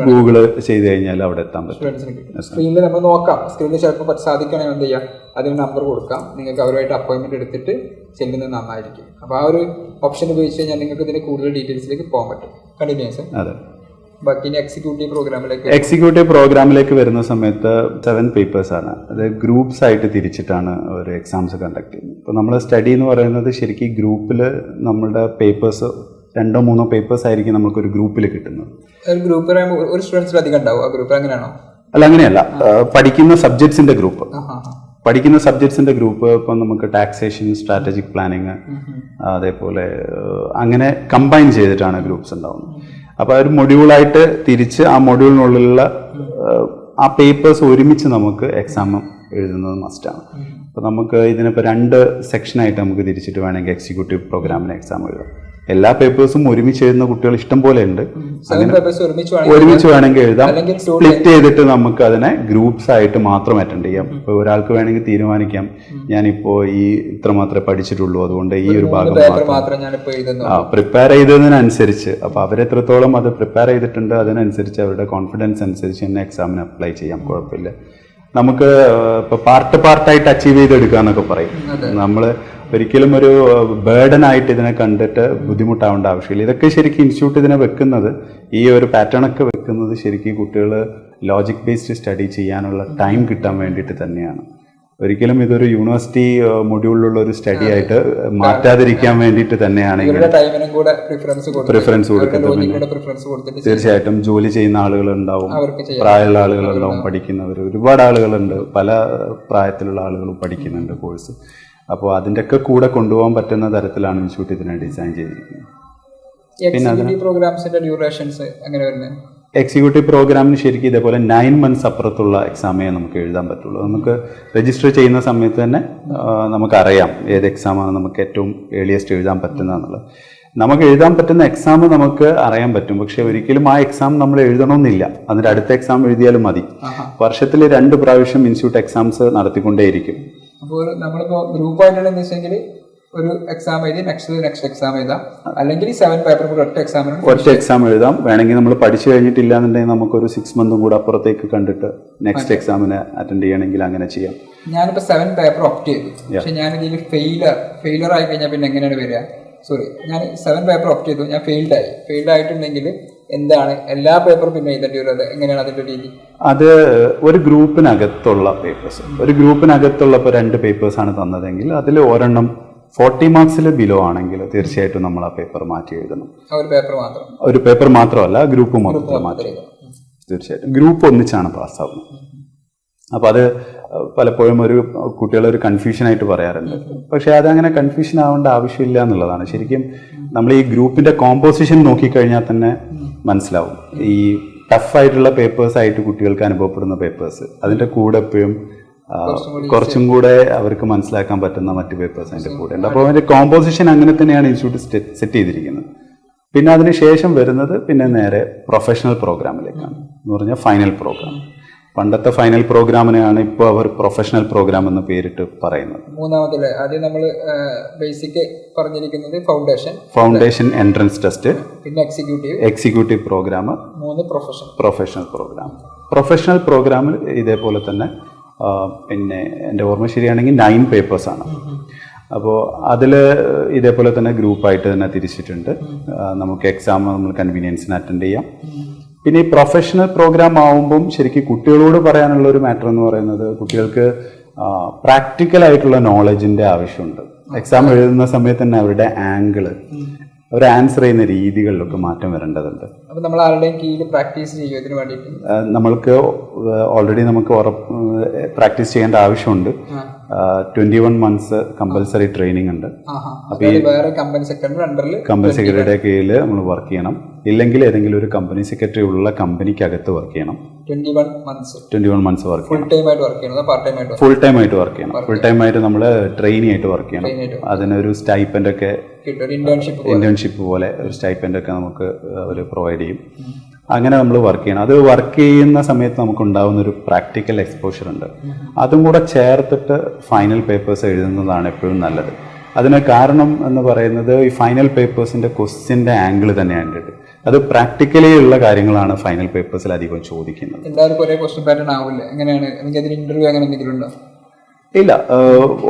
ഗൂഗിൾ ചെയ്ത് കഴിഞ്ഞാൽ അവിടെ എത്താൻ പറ്റും. സ്ക്രീനിൽ നമ്മൾ നോക്കാം. സ്ക്രീനിൽ ചിലപ്പോൾ സാധിക്കണമെങ്കിൽ എന്ത് ചെയ്യാം, അതിന് നമ്പർ കൊടുക്കാം. നിങ്ങൾക്ക് അവരുമായിട്ട് അപ്പോയിന്റ്മെന്റ് എടുത്തിട്ട് ചെല്ലുന്നത് നന്നായിരിക്കും. അപ്പോൾ ആ ഒരു ഓപ്ഷൻ ഉപയോഗിച്ച് കഴിഞ്ഞാൽ നിങ്ങൾക്ക് ഇതിന്റെ കൂടുതൽ ഡീറ്റെയിൽസിലേക്ക് പോകാൻ പറ്റും. കണ്ടിന്യൂസ്. അതെ. എക്സിക്യൂട്ടീവ് പ്രോഗ്രാമിലേക്ക് വരുന്ന സമയത്ത് 7 പേപ്പേഴ്സ് ആണ്. അത് ഗ്രൂപ്പ്സ് ആയിട്ട് തിരിച്ചിട്ടാണ് ഒരു എക്സാംസ് കണ്ടക്ട് ചെയ്യുന്നത്. ഇപ്പോൾ നമ്മൾ സ്റ്റഡി എന്ന് പറയുന്നത് ശരിക്കും ഗ്രൂപ്പിൽ നമ്മുടെ പേപ്പേഴ്സ് 2-3 പേപ്പേഴ്സ് ആയിരിക്കും നമുക്കൊരു ഗ്രൂപ്പിൽ കിട്ടുന്നത്. ഒരു സ്റ്റുഡൻസിലധികം ഉണ്ടാവും ആ ഗ്രൂപ്പ്, അങ്ങനെയാണോ? അല്ല, അങ്ങനെയല്ല. പഠിക്കുന്ന സബ്ജക്ട്സിന്റെ ഗ്രൂപ്പ് ഇപ്പം നമുക്ക് ടാക്സേഷൻ, സ്ട്രാറ്റജിക് പ്ലാനിങ്, അതേപോലെ അങ്ങനെ കമ്പൈൻ ചെയ്തിട്ടാണ് ഗ്രൂപ്പ്സ് ഉണ്ടാവുന്നത്. അപ്പോൾ ഒരു മൊഡ്യൂളായിട്ട് തിരിച്ച് ആ മൊഡ്യൂളിനുള്ളിലുള്ള ആ പേപ്പേഴ്സ് ഒരുമിച്ച് നമുക്ക് എക്സാം എഴുതുന്നത് മസ്റ്റാണ്. അപ്പോൾ നമുക്ക് ഇതിനിപ്പോൾ 2 സെക്ഷനായിട്ട് നമുക്ക് തിരിച്ചിട്ട് വേണമെങ്കിൽ എക്സിക്യൂട്ടീവ് പ്രോഗ്രാമിന് എക്സാം എഴുതാം. എല്ലാ പേപ്പേഴ്സും ഒരുമിച്ച് എഴുതുന്ന കുട്ടികൾ ഇഷ്ടം പോലെ ഉണ്ട്. ഒരുമിച്ച് വേണമെങ്കിൽ എഴുതാം. സ്പ്ലിറ്റ് ചെയ്തിട്ട് നമുക്ക് അതിനെ ഗ്രൂപ്പ്സ് ആയിട്ട് മാത്രം അറ്റൻഡ് ചെയ്യാം. ഇപ്പോൾ ഒരാൾക്ക് വേണമെങ്കിൽ തീരുമാനിക്കാം, ഞാനിപ്പോൾ ഇത്ര മാത്രമേ പഠിച്ചിട്ടുള്ളൂ, അതുകൊണ്ട് ഈ ഒരു ഭാഗം പ്രിപ്പയർ ചെയ്തതിനനുസരിച്ച്, അപ്പോൾ അവരെത്രത്തോളം അത് പ്രിപ്പയർ ചെയ്തിട്ടുണ്ട് അതിനനുസരിച്ച് അവരുടെ കോൺഫിഡൻസ് അനുസരിച്ച് തന്നെ എക്സാമിന് അപ്ലൈ ചെയ്യാം, കുഴപ്പമില്ല. നമുക്ക് ഇപ്പോൾ പാർട്ടായിട്ട് അച്ചീവ് ചെയ്തെടുക്കുക എന്നൊക്കെ പറയും. നമ്മൾ ഒരിക്കലും ഒരു ബേർഡൻ ആയിട്ട് ഇതിനെ കണ്ടിട്ട് ബുദ്ധിമുട്ടാവേണ്ട ആവശ്യമില്ല. ഇതൊക്കെ ശരിക്കും ഇൻസ്റ്റിറ്റ്യൂട്ട് ഇതിനെ വെക്കുന്നത്, ഈ ഒരു പാറ്റേണൊക്കെ വെക്കുന്നത് ശരിക്കും കുട്ടികൾ ലോജിക് ബേസ്ഡ് സ്റ്റഡി ചെയ്യാനുള്ള ടൈം കിട്ടാൻ വേണ്ടിയിട്ട് തന്നെയാണ്. ഒരിക്കലും ഇതൊരു യൂണിവേഴ്സിറ്റി മൊഡ്യൂളിലുള്ള ഒരു സ്റ്റഡി ആയിട്ട് മാറ്റാതിരിക്കാൻ വേണ്ടിയിട്ട് തന്നെയാണ് പ്രിഫറൻസ് കൊടുക്കുന്നത്. തീർച്ചയായിട്ടും ജോലി ചെയ്യുന്ന ആളുകളുണ്ടാവും, പ്രായമുള്ള ആളുകളുണ്ടാവും, പഠിക്കുന്നവർ ഒരുപാട് ആളുകളുണ്ട്, പല പ്രായത്തിലുള്ള ആളുകളും പഠിക്കുന്നുണ്ട് കോഴ്സ്. അപ്പോൾ അതിൻ്റെയൊക്കെ കൂടെ കൊണ്ടുപോകാൻ പറ്റുന്ന തരത്തിലാണ് ഇൻസ്റ്റിറ്റ്യൂട്ട് ഇതിനെ ഡിസൈൻ ചെയ്തിരിക്കുന്നത്. എക്സിക്യൂട്ടീവ് പ്രോഗ്രാമിന് ശരിക്കും ഇതേപോലെ 9 months അപ്പുറത്തുള്ള എക്സാമേ നമുക്ക് എഴുതാൻ പറ്റുള്ളൂ. നമുക്ക് രജിസ്റ്റർ ചെയ്യുന്ന സമയത്ത് തന്നെ നമുക്കറിയാം ഏത് എക്സാമാണ് നമുക്ക് ഏറ്റവും ഏർലിയസ്റ്റ് എഴുതാൻ പറ്റുന്നതെന്നുള്ളത്. നമുക്ക് എഴുതാൻ പറ്റുന്ന എക്സാം നമുക്ക് അറിയാൻ പറ്റും, പക്ഷെ ഒരിക്കലും ആ എക്സാം നമ്മൾ എഴുതണമെന്നില്ല. അതിൻ്റെ അടുത്ത എക്സാം എഴുതിയാലും മതി. വർഷത്തിൽ 2 പ്രാവശ്യം ഇൻസ്റ്റിറ്റ്യൂട്ട് എക്സാംസ് നടത്തിക്കൊണ്ടേയിരിക്കും. അപ്പോൾ നമ്മളിപ്പോൾ ഗ്രൂപ്പായിട്ടുള്ള വെച്ചെങ്കിൽ ഒരു എക്സാം എഴുതി നെക്സ്റ്റ് എക്സാം എഴുതാം, അല്ലെങ്കിൽ 7 പേപ്പർ കൂടെ ഒറ്റ എക്സാം എഴുതാം. വേണമെങ്കിൽ നമ്മൾ പഠിച്ചു കഴിഞ്ഞിട്ടില്ല എന്നുണ്ടെങ്കിൽ നമുക്കൊരു 6 months കൂടെ അപ്പുറത്തേക്ക് കണ്ടിട്ട് നെക്സ്റ്റ് എക്സാമിന് അറ്റൻഡ് ചെയ്യണമെങ്കിൽ അങ്ങനെ ചെയ്യാം. ഞാനിപ്പോൾ 7 പേപ്പർ ഓപ്റ്റ് ചെയ്തു, പക്ഷെ ഞാൻ ഇതിൽ ഫെയിലർ ആയി കഴിഞ്ഞാൽ പിന്നെ എങ്ങനെയാണ് വരിക? ഞാൻ 7 പേപ്പർ ഓപ്റ്റ് ചെയ്തു, ഞാൻ ഫെയിൽഡ് ആയിട്ടുണ്ടെങ്കിൽ എന്താണ് എല്ലാ പേപ്പറും പിന്നെ എഴുതേണ്ടി വരുന്നത്? എങ്ങനെയാണ് അതിന്റെ രീതി? അത് ഒരു ഗ്രൂപ്പിനകത്തുള്ള പേപ്പേഴ്സ്, ഒരു ഗ്രൂപ്പിനകത്തുള്ള ഇപ്പോൾ 2 പേപ്പേഴ്സാണ് തന്നതെങ്കിൽ അതിൽ ഒരെണ്ണം 40 marks ബിലോ ആണെങ്കിൽ തീർച്ചയായിട്ടും നമ്മൾ ആ പേപ്പർ മാറ്റി എഴുതണം. ഒരു പേപ്പർ മാത്രമല്ല, ഗ്രൂപ്പ് മൊത്തത്തിൽ മാറ്റി. തീർച്ചയായിട്ടും ഗ്രൂപ്പ് ഒന്നിച്ചാണ് പാസ്സാവുന്നത്. അപ്പോൾ അത് പലപ്പോഴും കുട്ടികളൊരു കൺഫ്യൂഷനായിട്ട് പറയാറുണ്ട്. പക്ഷേ അതങ്ങനെ കൺഫ്യൂഷൻ ആവേണ്ട ആവശ്യമില്ല എന്നുള്ളതാണ്. ശരിക്കും നമ്മൾ ഈ ഗ്രൂപ്പിന്റെ കോമ്പോസിഷൻ നോക്കിക്കഴിഞ്ഞാൽ തന്നെ മനസ്സിലാവും. ഈ ടഫായിട്ടുള്ള പേപ്പേഴ്സായിട്ട് കുട്ടികൾക്ക് അനുഭവപ്പെടുന്ന പേപ്പേഴ്സ്, അതിൻ്റെ കൂടെ എപ്പോഴും കുറച്ചും കൂടെ അവർക്ക് മനസ്സിലാക്കാൻ പറ്റുന്ന മറ്റ് പേപ്പേഴ്സ് അതിൻ്റെ കൂടെ ഉണ്ട്. അപ്പോൾ അതിൻ്റെ കോമ്പോസിഷൻ അങ്ങനെ തന്നെയാണ് ഇൻസ്റ്റിറ്റ്യൂട്ട് സെറ്റ് ചെയ്തിരിക്കുന്നത്. പിന്നെ അതിന് ശേഷം വരുന്നത് പിന്നെ നേരെ പ്രൊഫഷണൽ പ്രോഗ്രാമിലേക്കാണ്, എന്ന് പറഞ്ഞാൽ ഫൈനൽ പ്രോഗ്രാം. പണ്ടത്തെ ഫൈനൽ പ്രോഗ്രാമിനെയാണ് ഇപ്പോൾ അവർ പ്രൊഫഷണൽ പ്രോഗ്രാം എന്ന് പേരിട്ട് പറയുന്നത്. മൂന്നാമത്തില് ആദ്യം നമ്മൾ ബേസിക് പറഞ്ഞിരിക്കുന്നത് ഫൗണ്ടേഷൻ എൻട്രൻസ് ടെസ്റ്റ്, പിന്നെ എക്സിക്യൂട്ടീവ് പ്രോഗ്രാം, 3 പ്രൊഫഷണൽ പ്രോഗ്രാമിൽ ഇതേപോലെ തന്നെ പിന്നെ എൻ്റെ ഓർമ്മ ശരിയാണെങ്കിൽ 9 പേപ്പേഴ്സാണ്. അപ്പോൾ അതിൽ ഇതേപോലെ തന്നെ ഗ്രൂപ്പായിട്ട് തന്നെ തിരിച്ചിട്ടുണ്ട്. നമുക്ക് എക്സാം നമ്മൾ കൺവീനിയൻസിന് അറ്റൻഡ് ചെയ്യാം. പിന്നെ ഈ പ്രൊഫഷണൽ പ്രോഗ്രാം ആവുമ്പം ശരിക്കും കുട്ടികളോട് പറയാനുള്ള ഒരു മാറ്റർ എന്ന് പറയുന്നത്, കുട്ടികൾക്ക് പ്രാക്ടിക്കൽ ആയിട്ടുള്ള നോളജിൻ്റെ ആവശ്യമുണ്ട്. എക്സാം എഴുതുന്ന സമയത്ത് തന്നെ അവരുടെ ആംഗിള്, അവർ ആൻസർ ചെയ്യുന്ന രീതികളിലൊക്കെ മാറ്റം വരേണ്ടതുണ്ട്. അപ്പോൾ നമ്മൾ ആരുടെയും കീഴിൽ പ്രാക്ടീസ് ചെയ്യും ഇതിന് വേണ്ടിയിട്ട്? നമ്മൾക്ക് ഓൾറെഡി നമുക്ക് പ്രാക്ടീസ് ചെയ്യേണ്ട ആവശ്യമുണ്ട്. 21 months കമ്പൽസറി ട്രെയിനിങ് ഉണ്ട്. അപ്പോൾ ഈ കമ്പനി സെക്രട്ടറിയുടെ കീഴിൽ നമ്മൾ വർക്ക് ചെയ്യണം. ഇല്ലെങ്കിൽ ഏതെങ്കിലും ഒരു കമ്പനി സെക്രട്ടറി ഉള്ള കമ്പനിക്കകത്ത് വർക്ക് ചെയ്യണം. 21 months വർക്ക് ചെയ്യണം. ഫുൾ ടൈം ആയിട്ട് വർക്ക് ചെയ്യണം. ഫുൾ ടൈം ആയിട്ട് നമ്മൾ ട്രെയിനി ആയിട്ട് വർക്ക് ചെയ്യണം. അതിനൊരു സ്റ്റൈപ്പൻഡ് ഒക്കെ, ഇന്റേൺഷിപ്പ് പോലെ ഒരു സ്റ്റൈപ്പൻഡ് ഒക്കെ നമുക്ക് അവർ പ്രൊവൈഡ് ചെയ്യും. അങ്ങനെ നമ്മൾ വർക്ക് ചെയ്യണം. അത് വർക്ക് ചെയ്യുന്ന സമയത്ത് നമുക്ക് ഉണ്ടാകുന്ന ഒരു പ്രാക്ടിക്കൽ എക്സ്പോഷർ ഉണ്ട്. അതും കൂടെ ചേർത്തിട്ട് ഫൈനൽ പേപ്പേഴ്സ് എഴുതുന്നതാണ് എപ്പോഴും നല്ലത്. അതിന് കാരണം എന്ന് പറയുന്നത് ഈ ഫൈനൽ പേപ്പേഴ്സിന്റെ ക്വസ്റ്റ്യൻ്റെ ആംഗിൾ തന്നെയാണ്. അത് പ്രാക്ടിക്കലി ഉള്ള കാര്യങ്ങളാണ് ഫൈനൽ പേപ്പേഴ്സിൽ അധികം ചോദിക്കുന്നത്. ഇല്ല,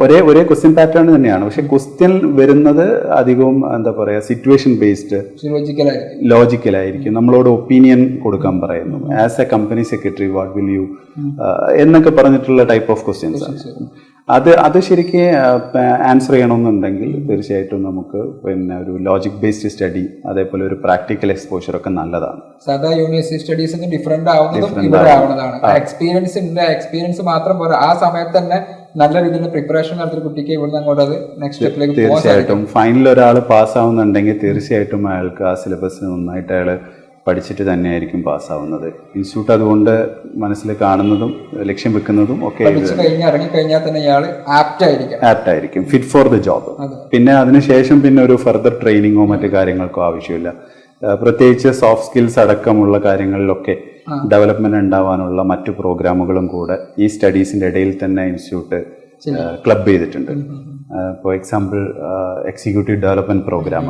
ഒരേ ക്വസ്റ്റ്യൻ പാറ്റേൺ തന്നെയാണ്. പക്ഷെ ക്വസ്റ്റ്യൻ വരുന്നത് അധികവും എന്താ പറയുക, സിറ്റുവേഷൻ ബേസ്ഡ്, ലോജിക്കലായിരിക്കും. നമ്മളോട് ഒപ്പീനിയൻ കൊടുക്കാൻ പറയുന്നു. As A company secretary what will you എന്നൊക്കെ പറഞ്ഞിട്ടുള്ള ടൈപ്പ് ഓഫ് ക്വസ്റ്റ്യൻസ് ആണ്. അത് ശരിക്കും ആൻസർ ചെയ്യണമെന്നുണ്ടെങ്കിൽ തീർച്ചയായിട്ടും നമുക്ക് പിന്നെ ഒരു ലോജിക് ബേസ്ഡ് സ്റ്റഡി, അതേപോലെ ഒരു പ്രാക്ടിക്കൽ എക്സ്പോഷർ ഒക്കെ നല്ലതാണ്. സാധാ യൂണിവേഴ്സിറ്റി സ്റ്റഡീസ് ഡിഫറെന്റ് ആവുന്നതാണ്. എക്സ്പീരിയൻസ് മാത്രം പോരാ, ആ സമയത്ത് തന്നെ നല്ല രീതിയിൽ പ്രിപ്പറേഷൻ നടത്തിയ കുട്ടിക്ക് ഇവിടുന്ന് അങ്ങോട്ട് അത് നെക്സ്റ്റ് സ്റ്റെപ്പിലേക്ക് തീർച്ചയായിട്ടും ഫൈനൽ ഒരാൾ പാസ്സാവുന്നുണ്ടെങ്കിൽ തീർച്ചയായിട്ടും അയാൾക്ക് ആ സിലബസ് നന്നായിട്ട് അയാൾ പഠിച്ചിട്ട് തന്നെയായിരിക്കും പാസ്സാവുന്നത്. ഇൻസ്റ്റിറ്റ്യൂട്ട് അതുകൊണ്ട് മനസ്സിൽ കാണുന്നതും ലക്ഷ്യം വെക്കുന്നതും ഒക്കെ ഇറങ്ങിക്കഴിഞ്ഞാൽ തന്നെ ഇയാൾ ആപ്റ്റ് ആയിരിക്കും, ഫിറ്റ് ഫോർ ദ ജോബ്. പിന്നെ അതിനുശേഷം പിന്നെ ഒരു ഫർദർ ട്രെയിനിങ്ങോ മറ്റു കാര്യങ്ങൾക്കോ ആവശ്യമില്ല. പ്രത്യേകിച്ച് സോഫ്റ്റ് സ്കിൽസ് അടക്കമുള്ള കാര്യങ്ങളിലൊക്കെ ഡെവലപ്മെന്റ് ഉണ്ടാവാനുള്ള മറ്റു പ്രോഗ്രാമുകളും കൂടെ ഈ സ്റ്റഡീസിന്റെ ഇടയിൽ തന്നെ ഇൻസ്റ്റിറ്റ്യൂട്ട് ക്ലബ് ചെയ്തിട്ടുണ്ട്. For example executive development program,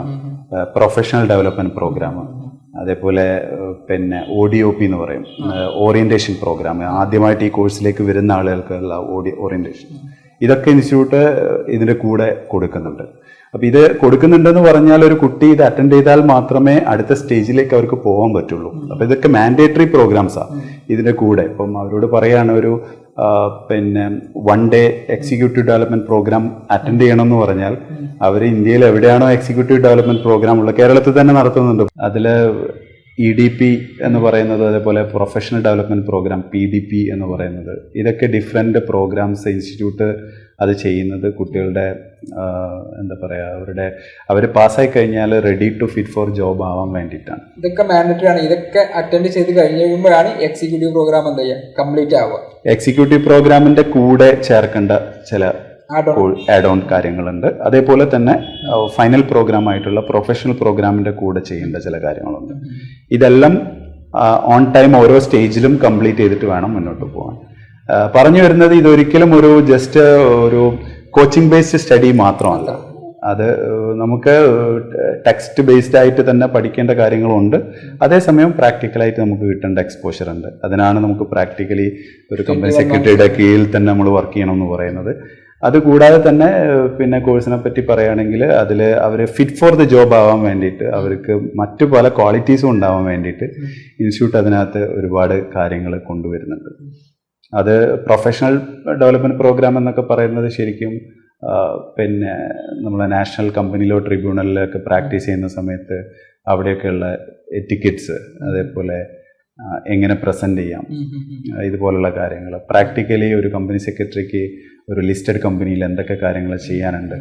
professional development program, അതേപോലെ പിന്നെ ODOP എന്ന് പറയും, ഓറിയന്റേഷൻ പ്രോഗ്രാം. ആദ്യമായിട്ട് ഈ കോഴ്സിലേക്ക് വരുന്ന ആളുകൾക്കുള്ള ഓറിയന്റേഷൻ, ഇതൊക്കെ ഇൻസ്റ്റിറ്റ്യൂട്ട് ഇതിന്റെ കൂടെ കൊടുക്കുന്നുണ്ട്. അപ്പം ഇത് കൊടുക്കുന്നുണ്ടെന്ന് പറഞ്ഞാൽ ഒരു കുട്ടി ഇത് അറ്റൻഡ് ചെയ്താൽ മാത്രമേ അടുത്ത സ്റ്റേജിലേക്ക് അവർക്ക് പോകാൻ പറ്റുള്ളൂ. അപ്പം ഇതൊക്കെ മാൻഡേറ്ററി പ്രോഗ്രാംസാണ് ഇതിന്റെ കൂടെ. ഇപ്പം അവരോട് പറയാണ് ഒരു പിന്നെ 1 day executive development program attend ചെയ്യണമെന്ന് പറഞ്ഞാൽ അവർ ഇന്ത്യയിൽ എവിടെയാണോ എക്സിക്യൂട്ടീവ് ഡെവലപ്മെന്റ് പ്രോഗ്രാം ഉള്ളത്, കേരളത്തിൽ തന്നെ നടത്തുന്നുണ്ട്. അതിൽ EDP എന്ന് പറയുന്നത്, അതേപോലെ പ്രൊഫഷണൽ ഡെവലപ്മെന്റ് പ്രോഗ്രാം PDP എന്ന് പറയുന്നത്, ഇതൊക്കെ ഡിഫറെൻറ്റ് പ്രോഗ്രാംസ് ഇൻസ്റ്റിറ്റ്യൂട്ട് അത് ചെയ്യുന്നത് കുട്ടികളുടെ എന്താ പറയുക, അവർ പാസ്സായി കഴിഞ്ഞാൽ ready to fit for job ആവാൻ വേണ്ടിയിട്ടാണ്. ഇതൊക്കെ മാൻഡേറ്ററി ആണ്. ഇതൊക്കെ അറ്റൻഡ് ചെയ്ത് കഴിയുമ്പോഴാണ് എക്സിക്യൂട്ടീവ് പ്രോഗ്രാം എന്താ ചെയ്യുക, കംപ്ലീറ്റ് ആവുക. എക്സിക്യൂട്ടീവ് പ്രോഗ്രാമിന്റെ കൂടെ ചേർക്കേണ്ട ചില ആഡ് ഓൺ കാര്യങ്ങളുണ്ട്. അതേപോലെ തന്നെ ഫൈനൽ പ്രോഗ്രാം ആയിട്ടുള്ള പ്രൊഫഷണൽ പ്രോഗ്രാമിന്റെ കൂടെ ചെയ്യേണ്ട ചില കാര്യങ്ങളുണ്ട്. ഇതെല്ലാം ഓൺ ടൈം ഓരോ സ്റ്റേജിലും കംപ്ലീറ്റ് ചെയ്തിട്ട് വേണം മുന്നോട്ട് പോകാൻ. പറഞ്ഞു വരുന്നത് ഇതൊരിക്കലും ഒരു ജസ്റ്റ് ഒരു കോച്ചിങ് ബേസ്ഡ് സ്റ്റഡി മാത്രമല്ല. അത് നമുക്ക് ടെക്സ്റ്റ് ബേസ്ഡ് ആയിട്ട് തന്നെ പഠിക്കേണ്ട കാര്യങ്ങളുണ്ട്. അതേസമയം പ്രാക്ടിക്കലായിട്ട് നമുക്ക് കിട്ടേണ്ട എക്സ്പോഷർ ഉണ്ട്. അതിനാണ് നമുക്ക് പ്രാക്ടിക്കലി ഒരു കമ്പനി സെക്രട്ടറിയുടെ കീഴിൽ തന്നെ നമ്മൾ വർക്ക് ചെയ്യണമെന്ന് പറയുന്നത്. അതുകൂടാതെ തന്നെ പിന്നെ കോഴ്സിനെ പറ്റി പറയുകയാണെങ്കിൽ അതിൽ അവർ ഫിറ്റ് ഫോർ ദ ജോബ് ആവാൻ വേണ്ടിയിട്ട്, അവർക്ക് മറ്റു പല ക്വാളിറ്റീസും ഉണ്ടാവാൻ വേണ്ടിയിട്ട് ഇൻസ്റ്റിറ്റ്യൂട്ട് അതിനകത്ത് ഒരുപാട് കാര്യങ്ങൾ കൊണ്ടുവരുന്നുണ്ട്. അത് പ്രൊഫഷണൽ ഡെവലപ്മെന്റ് പ്രോഗ്രാം എന്നൊക്കെ പറയുന്നത് ശരിക്കും പിന്നെ നമ്മളെ നാഷണൽ കമ്പനിയിലോ ട്രിബ്യൂണലിലൊക്കെ പ്രാക്ടീസ് ചെയ്യുന്ന സമയത്ത് അവിടെയൊക്കെയുള്ള എറ്റിക്കറ്റ്സ്, അതേപോലെ എങ്ങനെ പ്രസന്റ് ചെയ്യാം, ഇതുപോലുള്ള കാര്യങ്ങൾ പ്രാക്ടിക്കലി ഒരു കമ്പനി സെക്രട്ടറിക്ക് ഒരു ലിസ്റ്റഡ് കമ്പനിയിൽ എന്തൊക്കെ കാര്യങ്ങൾ ചെയ്യാനുണ്ട്,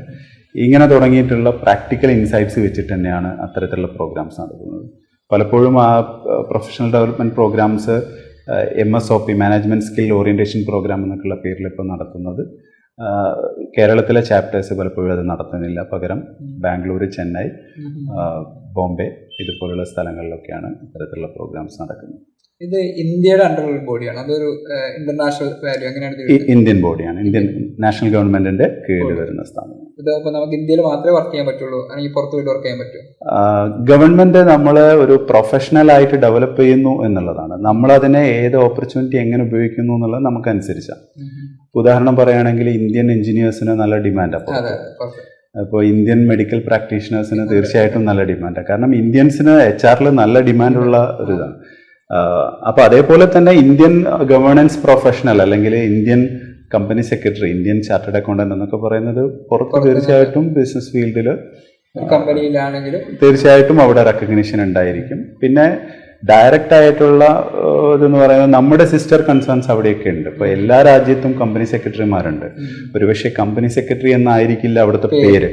ഇങ്ങനെ തുടങ്ങിയിട്ടുള്ള പ്രാക്ടിക്കൽ ഇൻസൈറ്റ്സ് വെച്ചിട്ട് തന്നെയാണ് അത്തരത്തിലുള്ള പ്രോഗ്രാംസ് നടത്തുന്നത്. പലപ്പോഴും ആ professional development programs MSOP, management skill orientation program എന്നൊക്കെയുള്ള പേരിൽ ഇപ്പോൾ നടത്തുന്നത് കേരളത്തിലെ ചാപ്റ്റേഴ്സ് പലപ്പോഴും അത് നടത്തുന്നില്ല. പകരം ബാംഗ്ലൂർ, ചെന്നൈ, ബോംബെ ഇതുപോലുള്ള സ്ഥലങ്ങളിലൊക്കെയാണ് ഇത്തരത്തിലുള്ള പ്രോഗ്രാംസ് നടക്കുന്നത്. ഇത് ഇന്ത്യയുടെ അണ്ടറിലുള്ള ബോഡിയാണ്, അതൊരു ഇന്റർനാഷണൽ വാല്യൂ അങ്ങനെയാണ്? ഇന്ത്യൻ ബോഡിയാണ്, ഇന്ത്യൻ നാഷണൽ ഗവൺമെന്റിന്റെ കീഴിൽ വരുന്ന സ്ഥാപനം. ഇത് അപ്പോൾ നമുക്ക് ഇന്ത്യയിൽ മാത്രമേ വർക്ക് ചെയ്യാൻ പറ്റുള്ളൂ, അല്ലെങ്കിൽ പുറത്ത് പോയിട്ട് വർക്ക് ചെയ്യാൻ പറ്റുമോ? ഗവൺമെന്റ് നമ്മളെ ഒരു പ്രൊഫഷണൽ ആയിട്ട് ഡെവലപ്പ് ചെയ്യുന്നു എന്നുള്ളതാണ്. നമ്മളതിനെ ഏത് ഓപ്പർച്യൂണിറ്റി എങ്ങനെ ഉപയോഗിക്കുന്നു എന്നുള്ളത് നമുക്കനുസരിച്ചാണ്. ഉദാഹരണം പറയുകയാണെങ്കിൽ ഇന്ത്യൻ എഞ്ചിനീയേഴ്സിന് നല്ല ഡിമാൻഡാണ്. അപ്പോൾ ഇന്ത്യൻ മെഡിക്കൽ പ്രാക്ടീഷണേഴ്സിന് തീർച്ചയായിട്ടും നല്ല ഡിമാൻഡാണ്. കാരണം ഇന്ത്യൻസിന് HR നല്ല ഡിമാൻഡുള്ള ഒരു ഇതാണ്. അപ്പോൾ അതേപോലെ തന്നെ ഇന്ത്യൻ ഗവേണൻസ് പ്രൊഫഷണൽ അല്ലെങ്കിൽ Indian company secretary, Indian chartered accountant എന്നൊക്കെ പറയുന്നത് പുറത്ത് തീർച്ചയായിട്ടും ബിസിനസ് ഫീൽഡിൽ കമ്പനിയിലാണെങ്കിലും തീർച്ചയായിട്ടും അവിടെ റെക്കഗ്നിഷൻ ഉണ്ടായിരിക്കും. പിന്നെ ഡയറക്റ്റ് ആയിട്ടുള്ള ഇതെന്ന് പറയുന്നത് നമ്മുടെ സിസ്റ്റർ കൺസേൺസ് അവിടെയൊക്കെ ഉണ്ട്. ഇപ്പോൾ എല്ലാ രാജ്യത്തും കമ്പനി സെക്രട്ടറിമാരുണ്ട്. ഒരുപക്ഷെ കമ്പനി സെക്രട്ടറി എന്നായിരിക്കില്ല അവിടുത്തെ പേര്,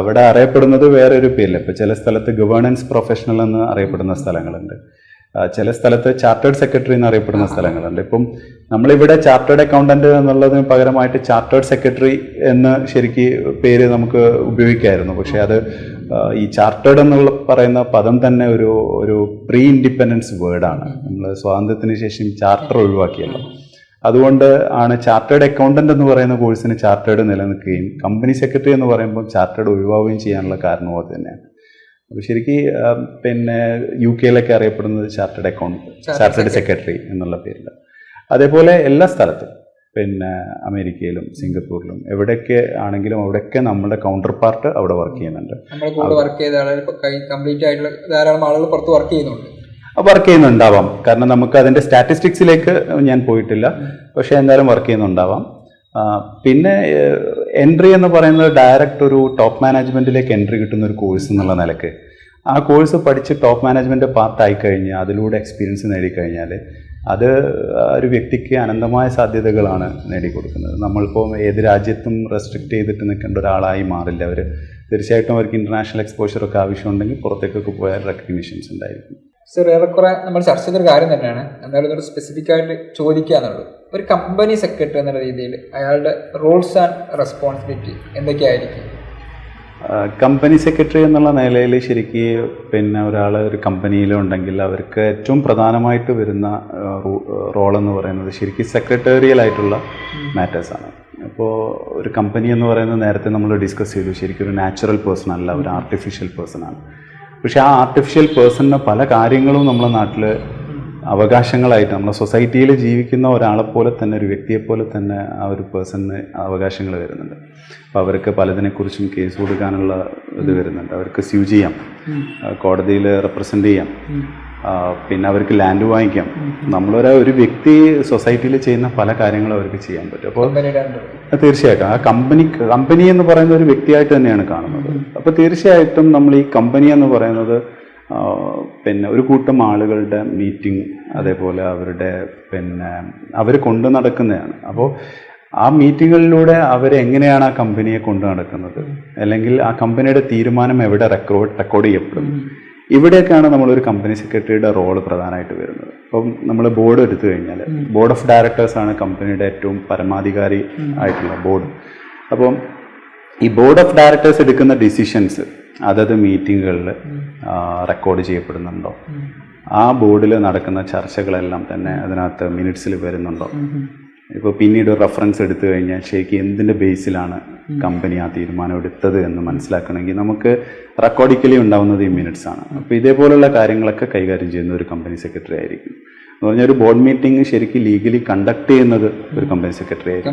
അവിടെ അറിയപ്പെടുന്നത് വേറെ ഒരു പേരില്ല. ഇപ്പോൾ ചില സ്ഥലത്ത് ഗവേണൻസ് പ്രൊഫഷണൽ എന്ന് അറിയപ്പെടുന്ന സ്ഥലങ്ങളുണ്ട്, ചില സ്ഥലത്ത് ചാർട്ടേഡ് സെക്രട്ടറി എന്ന് അറിയപ്പെടുന്ന സ്ഥലങ്ങളുണ്ട്. ഇപ്പം നമ്മളിവിടെ ചാർട്ടേഡ് അക്കൗണ്ടന്റ് എന്നുള്ളതിന് പകരമായിട്ട് ചാർട്ടേഡ് സെക്രട്ടറി എന്ന് ശരിക്ക് പേര് നമുക്ക് ഉപയോഗിക്കായിരുന്നു. പക്ഷെ അത് ഈ ചാർട്ടേഡ് എന്നുള്ള പറയുന്ന പദം തന്നെ ഒരു പ്രീ ഇൻഡിപെൻഡൻസ് വേർഡാണ്. നമ്മൾ സ്വാതന്ത്ര്യത്തിന് ശേഷം ചാർട്ടർ ഒഴിവാക്കിയല്ലോ. അതുകൊണ്ട് ആണ് ചാർട്ടേഡ് അക്കൗണ്ടന്റ് എന്ന് പറയുന്ന കോഴ്സിന് ചാർട്ടേഡ് നിലനിൽക്കുകയും കമ്പനി സെക്രട്ടറി എന്ന് പറയുമ്പോൾ ചാർട്ടേഡ് ഒഴിവാവുകയും ചെയ്യാനുള്ള കാരണവും അത് തന്നെയാണ്. അപ്പോൾ ശരിക്കും പിന്നെ UK അറിയപ്പെടുന്നത് ചാർട്ടേഡ് സെക്രട്ടറി എന്നുള്ള പേരിൽ. അതേപോലെ എല്ലാ സ്ഥലത്തും പിന്നെ അമേരിക്കയിലും സിംഗപ്പൂരിലും എവിടെയൊക്കെ ആണെങ്കിലും അവിടെയൊക്കെ നമ്മുടെ കൗണ്ടർ പാർട്ട് അവിടെ വർക്ക് ചെയ്യുന്നുണ്ട്. വർക്ക് ചെയ്യുന്നുണ്ടാവാം. കാരണം നമുക്ക് അതിൻ്റെ സ്റ്റാറ്റിസ്റ്റിക്സിലേക്ക് ഞാൻ പോയിട്ടില്ല, പക്ഷേ എന്തായാലും വർക്ക് ചെയ്യുന്നുണ്ടാവാം. പിന്നെ എൻട്രി എന്ന് പറയുന്നത് ഡയറക്റ്റ് ഒരു ടോപ്പ് മാനേജ്മെന്റിലേക്ക് എൻട്രി കിട്ടുന്ന ഒരു കോഴ്സ് എന്നുള്ള നിലക്ക് ആ കോഴ്സ് പഠിച്ച് ടോപ്പ് മാനേജ്മെന്റ് പാർട്ടായി കഴിഞ്ഞാൽ അതിലൂടെ എക്സ്പീരിയൻസ് നേടിക്കഴിഞ്ഞാൽ അത് ഒരു വ്യക്തിക്ക് അനന്തമായ സാധ്യതകളാണ് നേടിക്കൊടുക്കുന്നത്. നമ്മളിപ്പോൾ ഏത് രാജ്യത്തും റെസ്ട്രിക്റ്റ് ചെയ്തിട്ട് നിൽക്കേണ്ട ഒരാളായി മാറില്ല. അവർ തീർച്ചയായിട്ടും അവർക്ക് ഇന്റർനാഷണൽ എക്സ്പോഷറൊക്കെ ആവശ്യമുണ്ടെങ്കിൽ പുറത്തേക്കൊക്കെ പോയാൽ റെക്കഗ്നിഷൻസ് ഉണ്ടായിരിക്കും. സർ, ഏറെക്കുറെ നമ്മൾ ചർച്ച ചെയ്തൊരു കാര്യം തന്നെയാണ്. എന്നാലും ഒരു സ്പെസിഫിക് ആയിട്ട് ചോദിക്കുക എന്നുള്ളത്, ഒരു കമ്പനി സെക്രട്ടറി എന്നുള്ള രീതിയിൽ അയാളുടെ റോൾസ് ആൻഡ് റെസ്പോൺസിബിലിറ്റി എന്തൊക്കെയായിരിക്കും? കമ്പനി സെക്രട്ടറി എന്നുള്ള നിലയിൽ ശരിക്കും പിന്നെ ഒരാൾ ഒരു കമ്പനിയിലുണ്ടെങ്കിൽ അവർക്ക് ഏറ്റവും പ്രധാനമായിട്ട് വരുന്ന റോളെന്ന് പറയുന്നത് ശരിക്കും സെക്രട്ടേറിയൽ ആയിട്ടുള്ള മാറ്റേഴ്സാണ്. അപ്പോൾ ഒരു കമ്പനി എന്ന് പറയുന്നത് നേരത്തെ നമ്മൾ ഡിസ്കസ് ചെയ്തു, ശരിക്കും ഒരു നാച്ചുറൽ പേഴ്സൺ അല്ല, ഒരു ആർട്ടിഫിഷ്യൽ പേഴ്സൺ ആണ്. പക്ഷേ ആ ആർട്ടിഫിഷ്യൽ പേഴ്സണിന് പല കാര്യങ്ങളും നമ്മുടെ നാട്ടിൽ അവകാശങ്ങളായിട്ട് നമ്മുടെ സൊസൈറ്റിയിൽ ജീവിക്കുന്ന ഒരാളെപ്പോലെ തന്നെ, ഒരു വ്യക്തിയെപ്പോലെ തന്നെ ആ ഒരു പേഴ്സണിന് അവകാശങ്ങൾ വരുന്നുണ്ട്. അപ്പോൾ അവർക്ക് പലതിനെക്കുറിച്ചും കേസ് കൊടുക്കാനുള്ള ഇത് വരുന്നുണ്ട്. അവർക്ക് സ്യൂ ചെയ്യാം, കോടതിയിൽ റെപ്രസെൻ്റ് ചെയ്യാം, പിന്നെ അവർക്ക് ലാൻഡ് വാങ്ങിക്കാം. ഒരു വ്യക്തി സൊസൈറ്റിയിൽ ചെയ്യുന്ന പല കാര്യങ്ങളും അവർക്ക് ചെയ്യാൻ പറ്റും. അപ്പോൾ തീർച്ചയായിട്ടും ആ കമ്പനി എന്ന് പറയുന്ന ഒരു വ്യക്തിയായിട്ട് തന്നെയാണ് കാണുന്നത്. അപ്പോൾ തീർച്ചയായിട്ടും നമ്മൾ ഈ കമ്പനി എന്ന് പറയുന്നത് പിന്നെ ഒരു കൂട്ടം ആളുകളുടെ മീറ്റിംഗ്, അതേപോലെ അവരുടെ അവർ കൊണ്ടു നടക്കുന്നതാണ്. അപ്പോൾ ആ മീറ്റിങ്ങുകളിലൂടെ അവരെങ്ങനെയാണ് ആ കമ്പനിയെ കൊണ്ടു നടക്കുന്നത്, അല്ലെങ്കിൽ ആ കമ്പനിയുടെ തീരുമാനം എവിടെ റെക്കോർഡ് ചെയ്യപ്പെടും, ഇവിടെയൊക്കെയാണ് നമ്മളൊരു കമ്പനി സെക്രട്ടറിയുടെ റോള് പ്രധാനമായിട്ട് വരുന്നത്. അപ്പം നമ്മൾ ബോർഡ് എടുത്തു കഴിഞ്ഞാൽ ബോർഡ് ഓഫ് ഡയറക്ടേഴ്സാണ് കമ്പനിയുടെ ഏറ്റവും പരമാധികാരി ആയിട്ടുള്ള ബോർഡ്. അപ്പം ഈ ബോർഡ് ഓഫ് ഡയറക്ടേഴ്സ് എടുക്കുന്ന ഡിസിഷൻസ് അതത് മീറ്റിങ്ങുകളിൽ റെക്കോർഡ് ചെയ്യപ്പെടുന്നുണ്ടോ, ആ ബോർഡിൽ നടക്കുന്ന ചർച്ചകളെല്ലാം തന്നെ അതിനകത്ത് മിനിറ്റ്സിൽ വരുന്നുണ്ടോ, ഇപ്പോൾ പിന്നീട് ഒരു റെഫറൻസ് എടുത്തു കഴിഞ്ഞാൽ ശരിക്കും എന്തിൻ്റെ ബേസിലാണ് കമ്പനി ആ തീരുമാനം എടുത്തത് എന്ന് മനസ്സിലാക്കണമെങ്കിൽ നമുക്ക് റെക്കോർഡിക്കലി ഉണ്ടാവുന്നത് ഈ മിനിറ്റ്സ് ആണ്. അപ്പോൾ ഇതേപോലുള്ള കാര്യങ്ങളൊക്കെ കൈകാര്യം ചെയ്യുന്ന ഒരു കമ്പനി സെക്രട്ടറി ആയിരിക്കും. എന്ന് പറഞ്ഞാൽ ഒരു ബോർഡ് മീറ്റിംഗ് ശരിക്കും ലീഗലി കണ്ടക്ട് ചെയ്യുന്നത് ഒരു കമ്പനി സെക്രട്ടറി ആയിരിക്കും.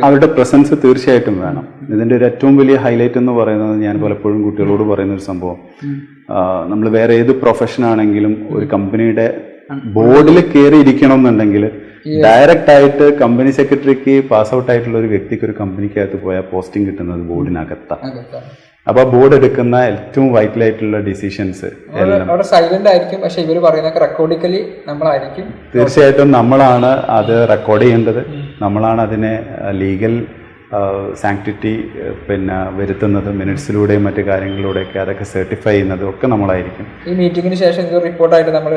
അവരുടെ പ്രസൻസ് തീർച്ചയായിട്ടും വേണം. ഇതിൻ്റെ ഒരു ഏറ്റവും വലിയ ഹൈലൈറ്റ് എന്ന് പറയുന്നത്, ഞാൻ പലപ്പോഴും കുട്ടികളോട് പറയുന്ന ഒരു സംഭവം, നമ്മൾ വേറെ ഏത് പ്രൊഫഷൻ ആണെങ്കിലും ഒരു കമ്പനിയുടെ ബോർഡിൽ കയറി ഇരിക്കണം എന്നുണ്ടെങ്കിൽ ഡയറക്റ്റ് ആയിട്ട് കമ്പനി സെക്രട്ടറിക്ക് പാസ് ഔട്ട് ആയിട്ടുള്ള ഒരു വ്യക്തിക്ക് ഒരു കമ്പനിക്കകത്ത് പോയാൽ പോസ്റ്റിംഗ് കിട്ടുന്നത് ബോർഡിനകത്താണ്. അപ്പൊ ബോർഡ് എടുക്കുന്ന ഏറ്റവും വൈറ്റൽ ആയിട്ടുള്ള ഡിസിഷൻസ് എല്ലാം സൈലന്റ് ആയിരിക്കും. പക്ഷെ ഇവർ പറയുന്ന റെക്കോർഡിക്കലി നമ്മളായിരിക്കും. തീർച്ചയായിട്ടും നമ്മളാണ് അത് റെക്കോർഡ് ചെയ്യേണ്ടത്, നമ്മളാണ് അതിനെ ലീഗൽ സാങ്ക്ടിറ്റി വരുത്തുന്നത്, മിനിറ്റ്സിലൂടെയും മറ്റു കാര്യങ്ങളിലൂടെയൊക്കെ അതൊക്കെ സർട്ടിഫൈ ചെയ്യുന്നതും ഒക്കെ നമ്മളായിരിക്കും. ഈ മീറ്റിംഗിന് ശേഷം റിപ്പോർട്ടായിട്ട് നമ്മൾ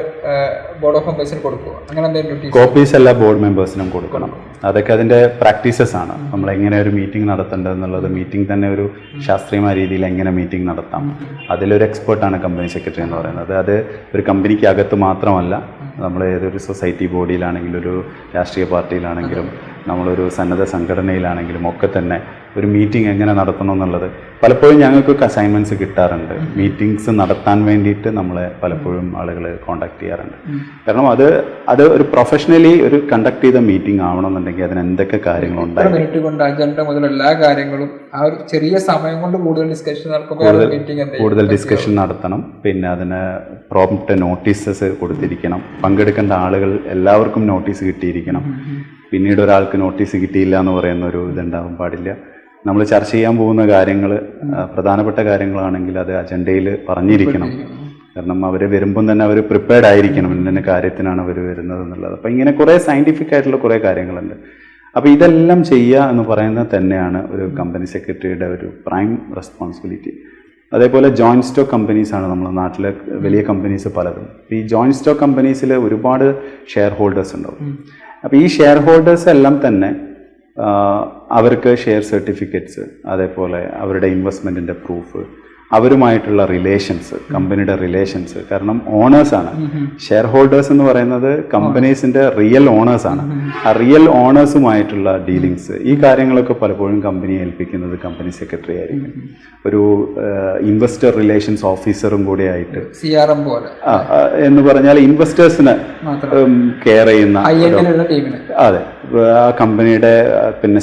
ബോർഡ് ഓഫ് മെമ്പേഴ്സിന് കൊടുക്കുക, അങ്ങനെ എന്തെങ്കിലും കോപ്പീസ് എല്ലാ ബോർഡ് മെമ്പേഴ്സിനും കൊടുക്കണം. അതൊക്കെ അതിൻ്റെ പ്രാക്ടീസസ് ആണ്. നമ്മൾ എങ്ങനെ ഒരു മീറ്റിംഗ് നടത്തേണ്ടത് എന്നുള്ളത്, മീറ്റിംഗ് തന്നെ ഒരു ശാസ്ത്രീയമായ രീതിയിൽ എങ്ങനെ മീറ്റിംഗ് നടത്താം, അതിലൊരു എക്സ്പേർട്ടാണ് കമ്പനി സെക്രട്ടറി എന്ന് പറയുന്നത്. അത് ഒരു കമ്പനിക്ക് അകത്ത് മാത്രമല്ല, നമ്മൾ ഏതൊരു സൊസൈറ്റി ബോഡിയിലാണെങ്കിലും ഒരു രാഷ്ട്രീയ പാർട്ടിയിലാണെങ്കിലും നമ്മളൊരു സന്നദ്ധ സംഘടനയിലാണെങ്കിലും ഒക്കെ തന്നെ ഒരു മീറ്റിംഗ് എങ്ങനെ നടത്തണം എന്നുള്ളത് പലപ്പോഴും ഞങ്ങൾക്കൊക്കെ അസൈൻമെൻറ്റ്സ് കിട്ടാറുണ്ട്. മീറ്റിംഗ്സ് നടത്താൻ വേണ്ടിയിട്ട് നമ്മളെ പലപ്പോഴും ആളുകൾ കോൺടാക്ട് ചെയ്യാറുണ്ട്. കാരണം അത് ഒരു പ്രൊഫഷണലി ഒരു കണ്ടക്ട് ചെയ്ത മീറ്റിംഗ് ആവണമെന്നുണ്ടെങ്കിൽ അതിന് എന്തൊക്കെ കാര്യങ്ങളുണ്ടാകും, മിനിറ്റ് കൊണ്ട് അജണ്ട മുതൽ എല്ലാ കാര്യങ്ങളും ആ ഒരു ചെറിയ സമയം കൊണ്ട് കൂടുതൽ ഡിസ്കഷൻ നടത്തണം. പിന്നെ അതിന് പ്രോംപ്റ്റ് നോട്ടീസസ് കൊടുത്തിരിക്കണം. പങ്കെടുക്കേണ്ട ആളുകൾ എല്ലാവർക്കും നോട്ടീസ് കിട്ടിയിരിക്കണം. പിന്നീട് ഒരാൾക്ക് നോട്ടീസ് കിട്ടിയില്ല എന്ന് പറയുന്ന ഒരു ഇതുണ്ടാവാൻ പാടില്ല. നമ്മൾ ചർച്ച ചെയ്യാൻ പോകുന്ന കാര്യങ്ങൾ പ്രധാനപ്പെട്ട കാര്യങ്ങളാണെങ്കിൽ അത് അജണ്ടയിൽ പറഞ്ഞിരിക്കണം. കാരണം അവർ വരുമ്പം തന്നെ അവർ പ്രിപ്പയർഡ് ആയിരിക്കണം, ഇന്ന കാര്യത്തിനാണ് അവർ വരുന്നത് എന്നുള്ളത്. അപ്പം ഇങ്ങനെ കുറേ സയൻറ്റിഫിക് ആയിട്ടുള്ള കുറേ കാര്യങ്ങളുണ്ട്. അപ്പോൾ ഇതെല്ലാം ചെയ്യുക എന്ന് പറയുന്നത് തന്നെയാണ് ഒരു കമ്പനി സെക്രട്ടറിയുടെ ഒരു പ്രൈം റെസ്പോൺസിബിലിറ്റി. അതേപോലെ ജോയിൻറ്റ് സ്റ്റോക്ക് കമ്പനീസാണ് നമ്മുടെ നാട്ടിലെ വലിയ കമ്പനീസ് പലതും. ഈ ജോയിൻറ്റ് സ്റ്റോക്ക് കമ്പനീസിൽ ഒരുപാട് ഷെയർ ഹോൾഡേഴ്സ് ഉണ്ടാവും. അപ്പോൾ ഈ ഷെയർ ഹോൾഡേഴ്സ് എല്ലാം തന്നെ അവർക്ക് ഷെയർ സർട്ടിഫിക്കറ്റ്സ്, അതേപോലെ അവരുടെ ഇൻവെസ്റ്റ്മെൻറ്റിൻ്റെ പ്രൂഫ്, അവരുമായിട്ടുള്ള റിലേഷൻസ്, കമ്പനിയുടെ റിലേഷൻസ്. കാരണം ഓണേഴ്സാണ് ഷെയർ ഹോൾഡേഴ്സ് എന്ന് പറയുന്നത്, കമ്പനീസിൻ്റെ റിയൽ ഓണേഴ്സാണ്. ആ റിയൽ ഓണേഴ്സുമായിട്ടുള്ള ഡീലിങ്സ്, ഈ കാര്യങ്ങളൊക്കെ പലപ്പോഴും കമ്പനിയെ ഏൽപ്പിക്കുന്നത് കമ്പനി സെക്രട്ടറി ആയിരിക്കും. ഒരു ഇൻവെസ്റ്റർ റിലേഷൻസ് ഓഫീസറും കൂടെ ആയിട്ട്, CRM പോലെ എന്ന് പറഞ്ഞാൽ ഇൻവെസ്റ്റേഴ്സിന് കെയർ ചെയ്യുന്ന, അതെ, ആ കമ്പനിയുടെ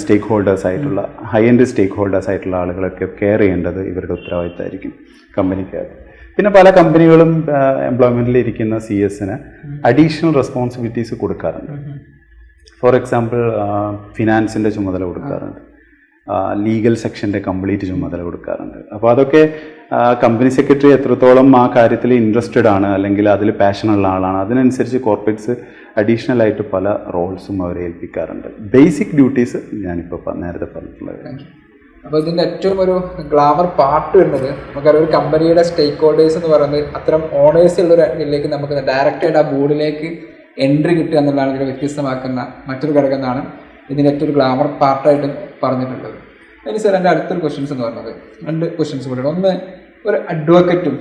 സ്റ്റേക്ക് ഹോൾഡേഴ്സ് ആയിട്ടുള്ള, ഹൈ എൻഡ് സ്റ്റേക്ക് ഹോൾഡേഴ്സ് ആയിട്ടുള്ള ആളുകളൊക്കെ കെയർ ചെയ്യേണ്ടത് ഇവരുടെ ഉത്തരവാദിത്തമായിരിക്കും കമ്പനിക്കകത്ത്. പിന്നെ പല കമ്പനികളും എംപ്ലോയ്മെന്റിൽ ഇരിക്കുന്ന CS-ന് അഡീഷണൽ റെസ്പോൺസിബിലിറ്റീസ് കൊടുക്കാറുണ്ട്. ഫോർ എക്സാമ്പിൾ ഫിനാൻസിൻ്റെ ചുമതല കൊടുക്കാറുണ്ട്, ലീഗൽ സെക്ഷൻ്റെ കംപ്ലീറ്റ് ചുമതല കൊടുക്കാറുണ്ട്. അപ്പോൾ അതൊക്കെ കമ്പനി സെക്രട്ടറി എത്രത്തോളം ആ കാര്യത്തിൽ ഇൻട്രസ്റ്റഡ് ആണ്, അല്ലെങ്കിൽ അതിൽ പാഷനുള്ള ആളാണ്, അതിനനുസരിച്ച് കോർപ്പറേറ്റ്സ് അഡീഷണൽ ആയിട്ട് പല റോൾസും അവരെ ഏൽപ്പിക്കാറുണ്ട്. ബേസിക് ഡ്യൂട്ടീസ് ഞാനിപ്പോൾ നേരത്തെ പറഞ്ഞിട്ടുള്ളത്. അപ്പോൾ ഇതിൻ്റെ ഏറ്റവും ഒരു ഗ്ലാമർ പാർട്ട് വരുന്നത് നമുക്കറിയാം, ഒരു കമ്പനിയുടെ സ്റ്റേക്ക് ഹോൾഡേഴ്സ് എന്ന് പറയുന്നത് അത്തരം ഓണേഴ്സ് ഉള്ളൊരു ഇതിലേക്ക് നമുക്ക് ഡയറക്റ്റായിട്ട് ആ ബോർഡിലേക്ക് എൻട്രി കിട്ടുക എന്നുള്ളതാണ് ഇതിനെ വ്യത്യസ്തമാക്കുന്ന മറ്റൊരു ഘടകം എന്നാണ് ഇതിൻ്റെ ഏറ്റവും ഗ്ലാമർ പാർട്ടായിട്ട് പറഞ്ഞിട്ടുള്ളത്. ഇനി സാർ എൻ്റെ അടുത്തൊരു ക്വസ്റ്റ്യൻസ് എന്ന് പറയുന്നത് 2 ക്വസ്റ്റ്യൻസ് കൂടെയാണ്. ഒന്ന്, ഒരു അഡ്വക്കറ്റും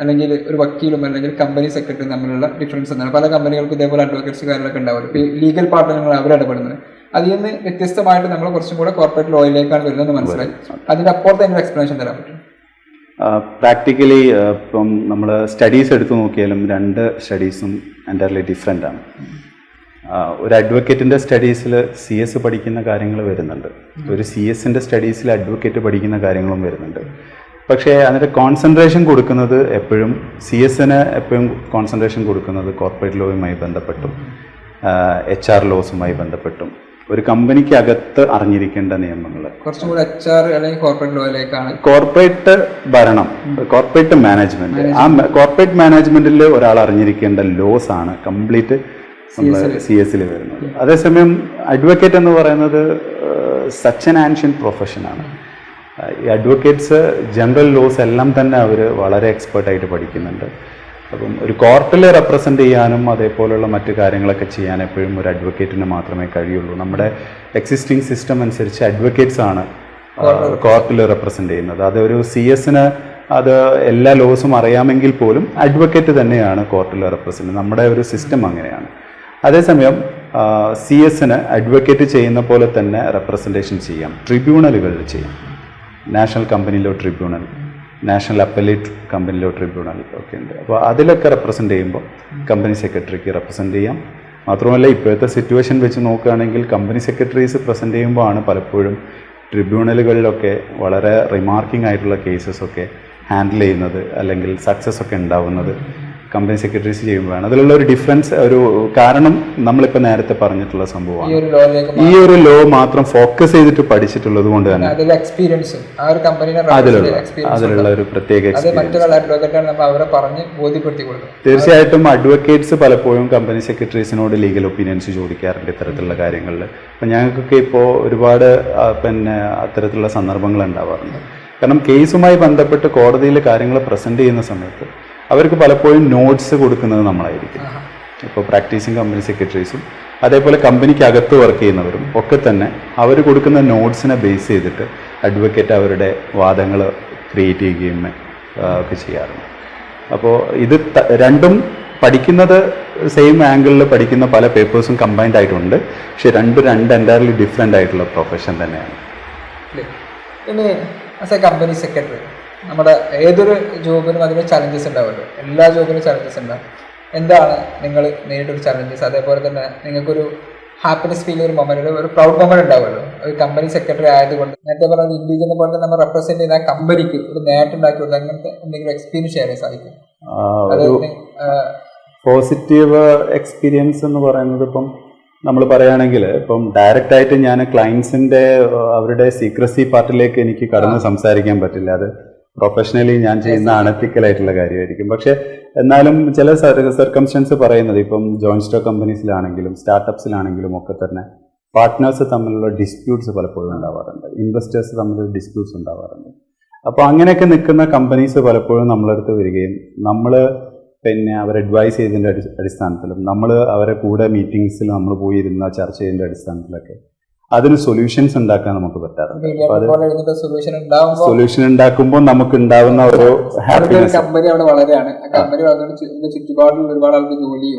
അല്ലെങ്കിൽ ഒരു വക്കീലും അല്ലെങ്കിൽ കമ്പനി സെക്രട്ടറിയും തമ്മിലുള്ള ഡിഫറൻസ് എന്താണ്? പല കമ്പനികൾക്കും ഇതേപോലെ അഡ്വക്കേറ്റ്സ് കാര്യങ്ങളൊക്കെ ഉണ്ടാവുമല്ലോ. ഇപ്പോൾ ലീഗൽ പാർട്ട്ണറുകൾ അവരിടപെടുന്നത്. അതിൽ നിന്ന് വ്യത്യസ്തമായിട്ട് നമ്മൾ കുറച്ചും കൂടെ കോർപ്പറേറ്റ് ലോയിലേക്കാണ് വരുന്നതെന്ന് മനസ്സിലായി. അതിൻ്റെ അപ്പുറത്ത് എങ്ങനെ എക്സ്പ്ലനേഷൻ തരാൻ പറ്റും? പ്രാക്ടിക്കലി ഇപ്പം നമ്മൾ സ്റ്റഡീസ് എടുത്തു നോക്കിയാലും 2 സ്റ്റഡീസും എൻ്റയർലി ഡിഫറെൻ്റ് ആണ്. ഒരു അഡ്വക്കേറ്റിൻ്റെ സ്റ്റഡീസിൽ CS പഠിക്കുന്ന കാര്യങ്ങൾ വരുന്നുണ്ട്, ഒരു CS-ൻ്റെ സ്റ്റഡീസിൽ അഡ്വക്കേറ്റ് പഠിക്കുന്ന കാര്യങ്ങളും വരുന്നുണ്ട്. പക്ഷേ അതിൻ്റെ കോൺസെൻട്രേഷൻ കൊടുക്കുന്നത് എപ്പോഴും CS-ന് എപ്പോഴും കോൺസെൻട്രേഷൻ കൊടുക്കുന്നത് കോർപ്പറേറ്റ് ലോയുമായി ബന്ധപ്പെട്ടും HR ലോസുമായി ബന്ധപ്പെട്ടും ഒരു കമ്പനിക്ക് അകത്ത് അറിഞ്ഞിരിക്കേണ്ട നിയമങ്ങൾ കുറച്ചും കൂടി HR അല്ലെങ്കിൽ കോർപ്പറേറ്റ് ലോയിലേക്കാണ്. കോർപ്പറേറ്റ് ഭരണം, കോർപ്പറേറ്റ് മാനേജ്മെന്റ്, ആ കോർപ്പറേറ്റ് മാനേജ്മെന്റിൽ ഒരാൾ അറിഞ്ഞിരിക്കേണ്ട ലോസ് ആണ് കംപ്ലീറ്റ് നമ്മൾ CS-ൽ വരുന്നത്. അതേസമയം അഡ്വക്കേറ്റ് എന്ന് പറയുന്നത് സച്ച് ആൻ ആൻഷ്യന്റ് പ്രൊഫഷനാണ്. ഈ അഡ്വക്കേറ്റ്സ് ജനറൽ ലോസ് എല്ലാം തന്നെ അവർ വളരെ എക്സ്പേർട്ടായിട്ട് പഠിക്കുന്നുണ്ട്. അപ്പം ഒരു കോർട്ടിൽ റെപ്രസെൻ്റ് ചെയ്യാനും അതേപോലെയുള്ള മറ്റു കാര്യങ്ങളൊക്കെ ചെയ്യാൻ എപ്പോഴും ഒരു അഡ്വക്കേറ്റിന് മാത്രമേ കഴിയുള്ളൂ. നമ്മുടെ എക്സിസ്റ്റിംഗ് സിസ്റ്റം അനുസരിച്ച് അഡ്വക്കേറ്റ്സ് ആണ് കോർട്ടിൽ റെപ്രസെൻ്റ് ചെയ്യുന്നത്. അതൊരു CS-ന് അത് എല്ലാ ലോസും അറിയാമെങ്കിൽ പോലും അഡ്വക്കേറ്റ് തന്നെയാണ് കോർട്ടിൽ റെപ്രസെൻ്റ്. നമ്മുടെ ഒരു സിസ്റ്റം അങ്ങനെയാണ്. അതേസമയം CS-ന് അഡ്വക്കേറ്റ് ചെയ്യുന്ന പോലെ തന്നെ റെപ്രസെൻറ്റേഷൻ ചെയ്യാം, ട്രിബ്യൂണലുകളിൽ ചെയ്യാം. National company law tribunal, national appellate company law tribunal ഒക്കെ ഉണ്ട്. അപ്പോൾ അതിലൊക്കെ റെപ്രസെൻ്റ് ചെയ്യുമ്പോൾ കമ്പനി സെക്രട്ടറിക്ക് റെപ്രസെൻ്റ് ചെയ്യാം. മാത്രമല്ല ഇപ്പോഴത്തെ സിറ്റുവേഷൻ വെച്ച് നോക്കുകയാണെങ്കിൽ കമ്പനി സെക്രട്ടറീസ് പ്രസൻറ്റ് ചെയ്യുമ്പോൾ ആണ് പലപ്പോഴും ട്രിബ്യൂണലുകളിലൊക്കെ വളരെ റിമാർക്കിംഗ് ആയിട്ടുള്ള കേസസൊക്കെ ഹാൻഡിൽ ചെയ്യുന്നത് അല്ലെങ്കിൽ സക്സസ് ഒക്കെ ഉണ്ടാവുന്നത് കമ്പനി സെക്രട്ടറീസ് ചെയ്യുമ്പോഴാണ്. അതിലുള്ള ഒരു ഡിഫറൻസ്, ഒരു കാരണം നമ്മളിപ്പോൾ നേരത്തെ പറഞ്ഞിട്ടുള്ള സംഭവമാണ്. ഈ ഒരു ലോ മാത്രം ഫോക്കസ് ചെയ്തിട്ട് പഠിച്ചിട്ടുള്ളത് കൊണ്ട് തന്നെ അതിലുള്ള ഒരു പ്രത്യേക തീർച്ചയായിട്ടും അഡ്വക്കേറ്റ്സ് പലപ്പോഴും കമ്പനി സെക്രട്ടറീസിനോട് ലീഗൽ ഒപ്പീനിയൻസ് ചോദിക്കാറുണ്ട് ഇത്തരത്തിലുള്ള കാര്യങ്ങളിൽ. അപ്പം ഞങ്ങൾക്കൊക്കെ ഇപ്പോൾ ഒരുപാട് അത്തരത്തിലുള്ള സന്ദർഭങ്ങൾ ഉണ്ടാവാറുണ്ട്. കാരണം കേസുമായി ബന്ധപ്പെട്ട് കോടതിയിൽ കാര്യങ്ങൾ പ്രസൻറ്റ് ചെയ്യുന്ന സമയത്ത് അവർക്ക് പലപ്പോഴും നോട്ട്സ് കൊടുക്കുന്നത് നമ്മളായിരിക്കും. ഇപ്പോൾ പ്രാക്ടീസിങ് കമ്പനി സെക്രട്ടറീസും അതേപോലെ കമ്പനിക്ക് അകത്ത് വർക്ക് ചെയ്യുന്നവരും ഒക്കെ തന്നെ അവർ കൊടുക്കുന്ന നോട്ട്സിനെ ബേസ് ചെയ്തിട്ട് അഡ്വക്കേറ്റ് അവരുടെ വാദങ്ങൾ ക്രിയേറ്റ് ചെയ്യുകയും ഒക്കെ ചെയ്യാറുണ്ട്. അപ്പോൾ ഇത് രണ്ടും പഠിക്കുന്നത് സെയിം ആംഗിളിൽ പഠിക്കുന്ന പല പേപ്പേഴ്സും കമ്പൈൻഡ് ആയിട്ടുണ്ട്. പക്ഷെ രണ്ട് എൻ്റയർലി ഡിഫറെൻ്റ് ആയിട്ടുള്ള പ്രൊഫഷൻ തന്നെയാണ്. ഇനി ആസ് എ കമ്പനി സെക്രട്ടറി നമ്മുടെ ഏതൊരു ജോബിനും അതിന് ചലഞ്ചസ് ഉണ്ടാവുമല്ലോ, എല്ലാ ജോബിനും ചലഞ്ചസ് ഉണ്ടാവും. എന്താണ് നിങ്ങൾ നേരിട്ടൊരു ചലഞ്ചസ്? അതേപോലെ തന്നെ നിങ്ങൾക്കൊരു ഹാപ്പിനെസ് ഫീൽ ഒരു മൊമെന്റ്, ഒരു പ്രൗഡ് മൊമെന്റ് ഉണ്ടാവുമല്ലോ ഒരു കമ്പനി സെക്രട്ടറി ആയതുകൊണ്ട്. നേരത്തെ പറഞ്ഞ ഇൻഡിവിജ്വലിനെ പോലെ തന്നെ നമ്മൾ റെപ്രസെന്റ് ചെയ്യുന്ന ആ കമ്പനിക്ക് ഒരു നേട്ടം ഉണ്ടാക്കി കൊടുക്കുക, അങ്ങനത്തെ എന്തെങ്കിലും എക്സ്പീരിയൻസ് ഷെയർ ചെയ്യാൻ സാധിക്കും? പോസിറ്റീവ് എക്സ്പീരിയൻസ് എന്ന് പറയുന്നത് ഇപ്പം നമ്മൾ പറയുകയാണെങ്കിൽ ഇപ്പം ഡയറക്റ്റായിട്ട് ഞാൻ ക്ലയൻസിൻ്റെ അവരുടെ സീക്രസി പാർട്ടിലേക്ക് എനിക്ക് കടന്ന് സംസാരിക്കാൻ പറ്റില്ല. അത് പ്രൊഫഷണലി ഞാൻ ചെയ്യുന്ന അണത്തിക്കലായിട്ടുള്ള കാര്യമായിരിക്കും. പക്ഷെ എന്നാലും ചില സർക്കംസ്റ്റൻസ് പറയുന്നത് ഇപ്പം ജോയിന്റ് സ്റ്റോക്ക് കമ്പനീസിലാണെങ്കിലും സ്റ്റാർട്ടപ്സിലാണെങ്കിലും ഒക്കെ തന്നെ പാർട്ട്നേഴ്സ് തമ്മിലുള്ള ഡിസ്പ്യൂട്ട്സ് പലപ്പോഴും ഉണ്ടാവാറുണ്ട്, ഇൻവെസ്റ്റേഴ്സ് തമ്മിൽ ഡിസ്പ്യൂട്ട്സ് ഉണ്ടാവാറുണ്ട്. അപ്പോൾ അങ്ങനെയൊക്കെ നിൽക്കുന്ന കമ്പനീസ് പലപ്പോഴും നമ്മളടുത്ത് വരികയും നമ്മൾ പിന്നെ അവർ അഡ്വൈസ് ചെയ്തതിൻ്റെ അടിസ്ഥാനത്തിലും നമ്മൾ അവരെ കൂടെ മീറ്റിംഗ്സിൽ നമ്മൾ പോയിരുന്ന ചർച്ച ചെയ്തതിൻ്റെ അടിസ്ഥാനത്തിലൊക്കെ അതിന് സൊല്യൂഷൻസ് ഉണ്ടാക്കാൻ നമുക്ക് പറ്റാറുണ്ട്. സൊല്യൂഷൻ ഉണ്ടാക്കുമ്പോൾ നമുക്ക് ഉണ്ടാവുന്ന ഒരു ഹാപ്പിനെസ്,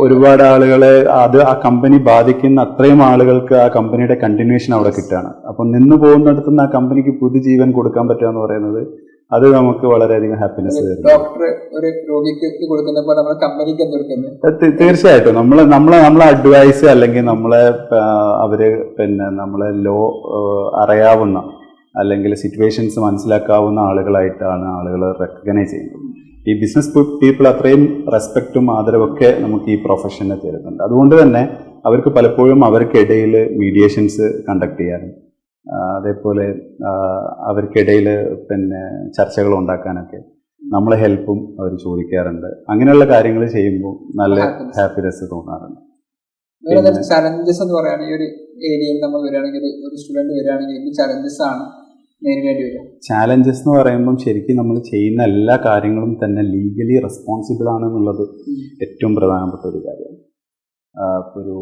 ഒരുപാട് ആളുകളെ അത് ആ കമ്പനി ബാധിക്കുന്ന അത്രയും ആളുകൾക്ക് ആ കമ്പനിയുടെ കണ്ടിന്യൂഷൻ അവിടെ കിട്ടുകയാണ്. അപ്പം നിന്ന് പോകുന്നിടത്തുനിന്ന് ആ കമ്പനിക്ക് പുതുജീവൻ കൊടുക്കാൻ പറ്റുക എന്ന് പറയുന്നത് അത് നമുക്ക് വളരെയധികം ഹാപ്പിനെസ് തരുന്നു. തീർച്ചയായിട്ടും നമ്മളെ അഡ്വൈസ് അല്ലെങ്കിൽ അവര് പിന്നെ നമ്മളെ ലോ അറിയാവുന്ന അല്ലെങ്കിൽ സിറ്റുവേഷൻസ് മനസ്സിലാക്കാവുന്ന ആളുകളായിട്ടാണ് ആളുകൾ റെക്കഗ്നൈസ് ചെയ്യുന്നത്. ഈ ബിസിനസ് പീപ്പിൾ അത്രയും റെസ്പെക്റ്റും ആദരവൊക്കെ നമുക്ക് ഈ പ്രൊഫഷനെ തരുന്നുണ്ട്. അതുകൊണ്ട് തന്നെ അവർക്ക് പലപ്പോഴും അവർക്കിടയിൽ മീഡിയേഷൻസ് കണ്ടക്ട് ചെയ്യാനും അതേപോലെ അവർക്കിടയിൽ പിന്നെ ചർച്ചകൾ ഉണ്ടാക്കാനൊക്കെ നമ്മളെ ഹെൽപ്പും അവർ ചോദിക്കാറുണ്ട്. അങ്ങനെയുള്ള കാര്യങ്ങൾ ചെയ്യുമ്പോൾ നല്ല ഹാപ്പിനെസ് തോന്നാറുണ്ട്. ചലഞ്ചസ് എന്ന് പറയുകയാണെങ്കിൽ ഒരു ഏരിയയിൽ നമ്മൾ വരികയാണെങ്കിൽ ഒരു സ്റ്റുഡൻറ് വരികയാണെങ്കിൽ എന്ത് ചലഞ്ചസ് ആണ് നേരിടേണ്ടി വരും? ചാലഞ്ചസ് എന്ന് പറയുമ്പം ശരിക്കും നമ്മൾ ചെയ്യുന്ന എല്ലാ കാര്യങ്ങളും തന്നെ ലീഗലി റെസ്പോൺസിബിൾ ആണെന്നുള്ളത് ഏറ്റവും പ്രധാനപ്പെട്ട ഒരു കാര്യമാണ്. ഒരു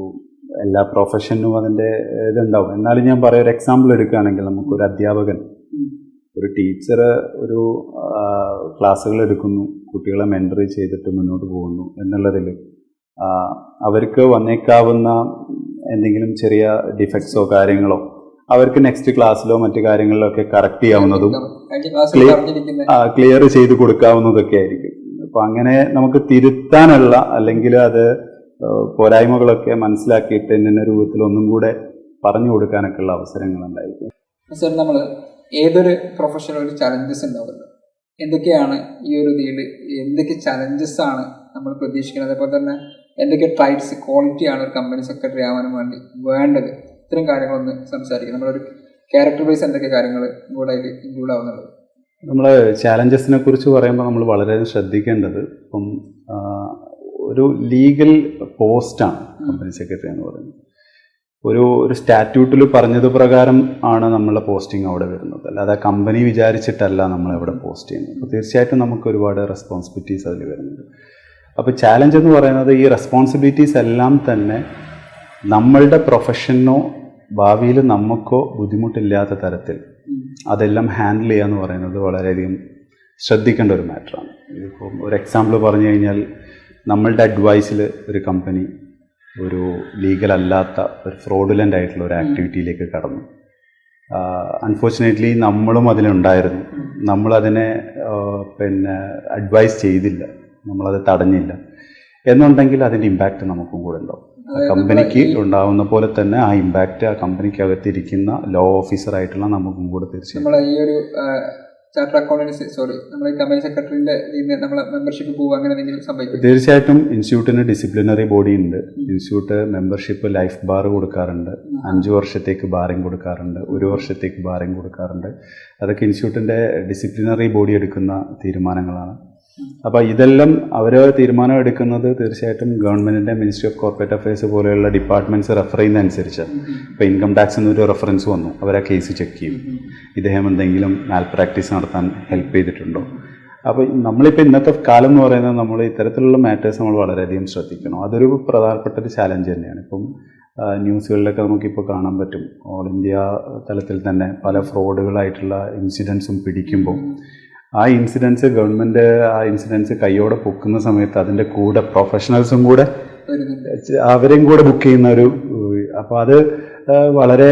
എല്ലാ പ്രൊഫഷനും അതിൻ്റെ ഇതുണ്ടാവും. എന്നാലും ഞാൻ പറയാം, ഒരു എക്സാമ്പിൾ എടുക്കുകയാണെങ്കിൽ നമുക്കൊരു അധ്യാപകൻ, ഒരു ടീച്ചർ ഒരു ക്ലാസ്സുകൾ എടുക്കുന്നു, കുട്ടികളെ മെൻറ്റർ ചെയ്തിട്ട് മുന്നോട്ട് പോകുന്നു എന്നുള്ളതിൽ അവർക്ക് വന്നേക്കാവുന്ന എന്തെങ്കിലും ചെറിയ ഡിഫക്ട്സോ കാര്യങ്ങളോ അവർക്ക് നെക്സ്റ്റ് ക്ലാസ്സിലോ മറ്റു കാര്യങ്ങളിലോ ഒക്കെ കറക്റ്റ് ചെയ്യാവുന്നതും ക്ലിയർ ചെയ്ത് കൊടുക്കാവുന്നതൊക്കെ ആയിരിക്കും. അപ്പൊ അങ്ങനെ നമുക്ക് തിരുത്താനുള്ള അല്ലെങ്കിൽ അത് പോരായ്മകളൊക്കെ മനസ്സിലാക്കിയിട്ട് ഇന്ന രൂപത്തിൽ ഒന്നും കൂടെ പറഞ്ഞു കൊടുക്കാനൊക്കെ ഉള്ള അവസരങ്ങൾ ഉണ്ടായിരിക്കും. സർ, നമ്മൾ ഏതൊരു പ്രൊഫഷണൽ ഒരു ചലഞ്ചസ് ഉണ്ടാവുമല്ലോ, എന്തൊക്കെയാണ് ഈ ഒരു ഇതിൽ എന്തൊക്കെ ചലഞ്ചസ് ആണ് നമ്മൾ പ്രതീക്ഷിക്കുന്നത്, അതേപോലെ തന്നെ എന്തൊക്കെ ട്രൈറ്റ്സ് ക്വാളിറ്റിയാണ് ഒരു കമ്പനി സെക്രട്ടറി ആവാനും വേണ്ടി വേണ്ടത്, ഇത്തരം കാര്യങ്ങളൊന്ന് സംസാരിക്കും. നമ്മളൊരു ക്യാരക്ടർ വൈസ് എന്തൊക്കെ കാര്യങ്ങൾ കൂടെ അതിൽ ഇൻക്ലൂഡ് ആവുന്നുള്ളത്? നമ്മൾ ചാലഞ്ചസിനെ കുറിച്ച് പറയുമ്പോൾ നമ്മൾ വളരെ ശ്രദ്ധിക്കേണ്ടത്, ഇപ്പം ഒരു ലീഗൽ പോസ്റ്റാണ് കമ്പനി സെക്രട്ടറി എന്ന് പറയുന്നത്. ഒരു സ്റ്റാറ്റ്യൂട്ടിൽ പറഞ്ഞത് പ്രകാരം ആണ് നമ്മളെ പോസ്റ്റിംഗ് അവിടെ വരുന്നത്, അല്ലാതെ കമ്പനി വിചാരിച്ചിട്ടല്ല നമ്മളെവിടെ പോസ്റ്റ് ചെയ്യുന്നത്. അപ്പോൾ തീർച്ചയായിട്ടും നമുക്ക് ഒരുപാട് റെസ്പോൺസിബിലിറ്റീസ് അതിൽ വരുന്നുണ്ട്. അപ്പോൾ ചാലഞ്ച് എന്ന് പറയുന്നത് ഈ റെസ്പോൺസിബിലിറ്റീസ് എല്ലാം തന്നെ നമ്മളുടെ പ്രൊഫഷനോ ഭാവിയിൽ നമുക്കോ ബുദ്ധിമുട്ടില്ലാത്ത തരത്തിൽ അതെല്ലാം ഹാൻഡിൽ ചെയ്യുക എന്ന് പറയുന്നത് വളരെയധികം ശ്രദ്ധിക്കേണ്ട ഒരു മാറ്ററാണ്. ഇതിപ്പം ഒരു എക്സാമ്പിൾ പറഞ്ഞു കഴിഞ്ഞാൽ, നമ്മളുടെ അഡ്വൈസിൽ ഒരു കമ്പനി ഒരു ലീഗൽ അല്ലാത്ത ഒരു ഫ്രോഡുലൻ്റ് ആയിട്ടുള്ള ഒരു ആക്ടിവിറ്റിയിലേക്ക് കടന്നു. അൺഫോർച്ചുനേറ്റ്ലി നമ്മളും അതിലുണ്ടായിരുന്നു. നമ്മളതിനെ അഡ്വൈസ് ചെയ്തില്ല, നമ്മളത് തടഞ്ഞില്ല എന്നുണ്ടെങ്കിൽ അതിൻ്റെ ഇമ്പാക്റ്റ് നമുക്കും കൂടെ ഉണ്ടാവും. കമ്പനിക്ക് ഉണ്ടാവുന്ന പോലെ തന്നെ ആ ഇമ്പാക്റ്റ് ആ കമ്പനിക്കകത്തിരിക്കുന്ന ലോ ഓഫീസർ ആയിട്ടുള്ള നമുക്കും കൂടെ തീർച്ചയായും. ഈ ഒരു ചാർട്ടർ അക്കൗണ്ടൻസി നമ്മൾ കമ്പനി സെക്രട്ടറിന്റെ നമ്മളെ മെമ്പർഷിപ്പ് പോകുക അങ്ങനെ എന്തെങ്കിലും സംഭവിക്കും? തീർച്ചയായിട്ടും ഇൻസ്റ്റിറ്റ്യൂട്ടിന് ഡിസിപ്ലിനറി ബോഡി ഉണ്ട്. ഇൻസ്റ്റിറ്റ്യൂട്ട് മെമ്പർഷിപ്പ് ലൈഫ് ബാർ കൊടുക്കാറുണ്ട്, 5 വർഷത്തേക്ക് ബാറിംഗ് കൊടുക്കാറുണ്ട്, 1 വർഷത്തേക്ക് ബാറിംഗ് കൊടുക്കാറുണ്ട്. അതൊക്കെ ഇൻസ്റ്റിറ്റ്യൂട്ടിന്റെ ഡിസിപ്ലിനറി ബോഡി എടുക്കുന്ന തീരുമാനങ്ങളാണ്. അപ്പോൾ ഇതെല്ലാം അവർ തീരുമാനം എടുക്കുന്നത് തീർച്ചയായിട്ടും ഗവൺമെന്റിന്റെ മിനിസ്ട്രി ഓഫ് കോർപ്പറേറ്റ് അഫയേഴ്സ് പോലെയുള്ള ഡിപ്പാർട്ട്മെന്റ്സ് റെഫർ ചെയ്യുന്നതനുസരിച്ച്. ഇപ്പോൾ ഇൻകം ടാക്സ് എന്നൊരു റെഫറൻസ് വന്നു, അവർ ആ കേസ് ചെക്ക് ചെയ്യും, ഇദ്ദേഹം എന്തെങ്കിലും മാൽ പ്രാക്ടീസ് നടത്താൻ ഹെൽപ്പ് ചെയ്തിട്ടുണ്ടോ. അപ്പോൾ നമ്മളിപ്പോൾ ഇന്നത്തെ കാലം എന്ന് പറയുന്നത് നമ്മൾ ഇത്തരത്തിലുള്ള മാറ്റേഴ്സ് നമ്മൾ വളരെയധികം ശ്രദ്ധിക്കണം. അതൊരു പ്രധാനപ്പെട്ട ഒരു ചാലഞ്ച് തന്നെയാണ്. ഇപ്പം ന്യൂസുകളിലൊക്കെ നമുക്കിപ്പോൾ കാണാൻ പറ്റും, ഓൾ ഇന്ത്യ തലത്തിൽ തന്നെ പല ഫ്രോഡുകളായിട്ടുള്ള ഇൻസിഡൻസും പിടിക്കുമ്പോൾ ആ ഇൻസിഡൻസ് ഗവൺമെൻറ് ആ ഇൻസിഡൻസ് കൈയോടെ പൊക്കുന്ന സമയത്ത് അതിൻ്റെ കൂടെ പ്രൊഫഷണൽസും കൂടെ അവരെയും കൂടെ ബുക്ക് ചെയ്യുന്ന ഒരു, അപ്പോൾ അത് വളരെ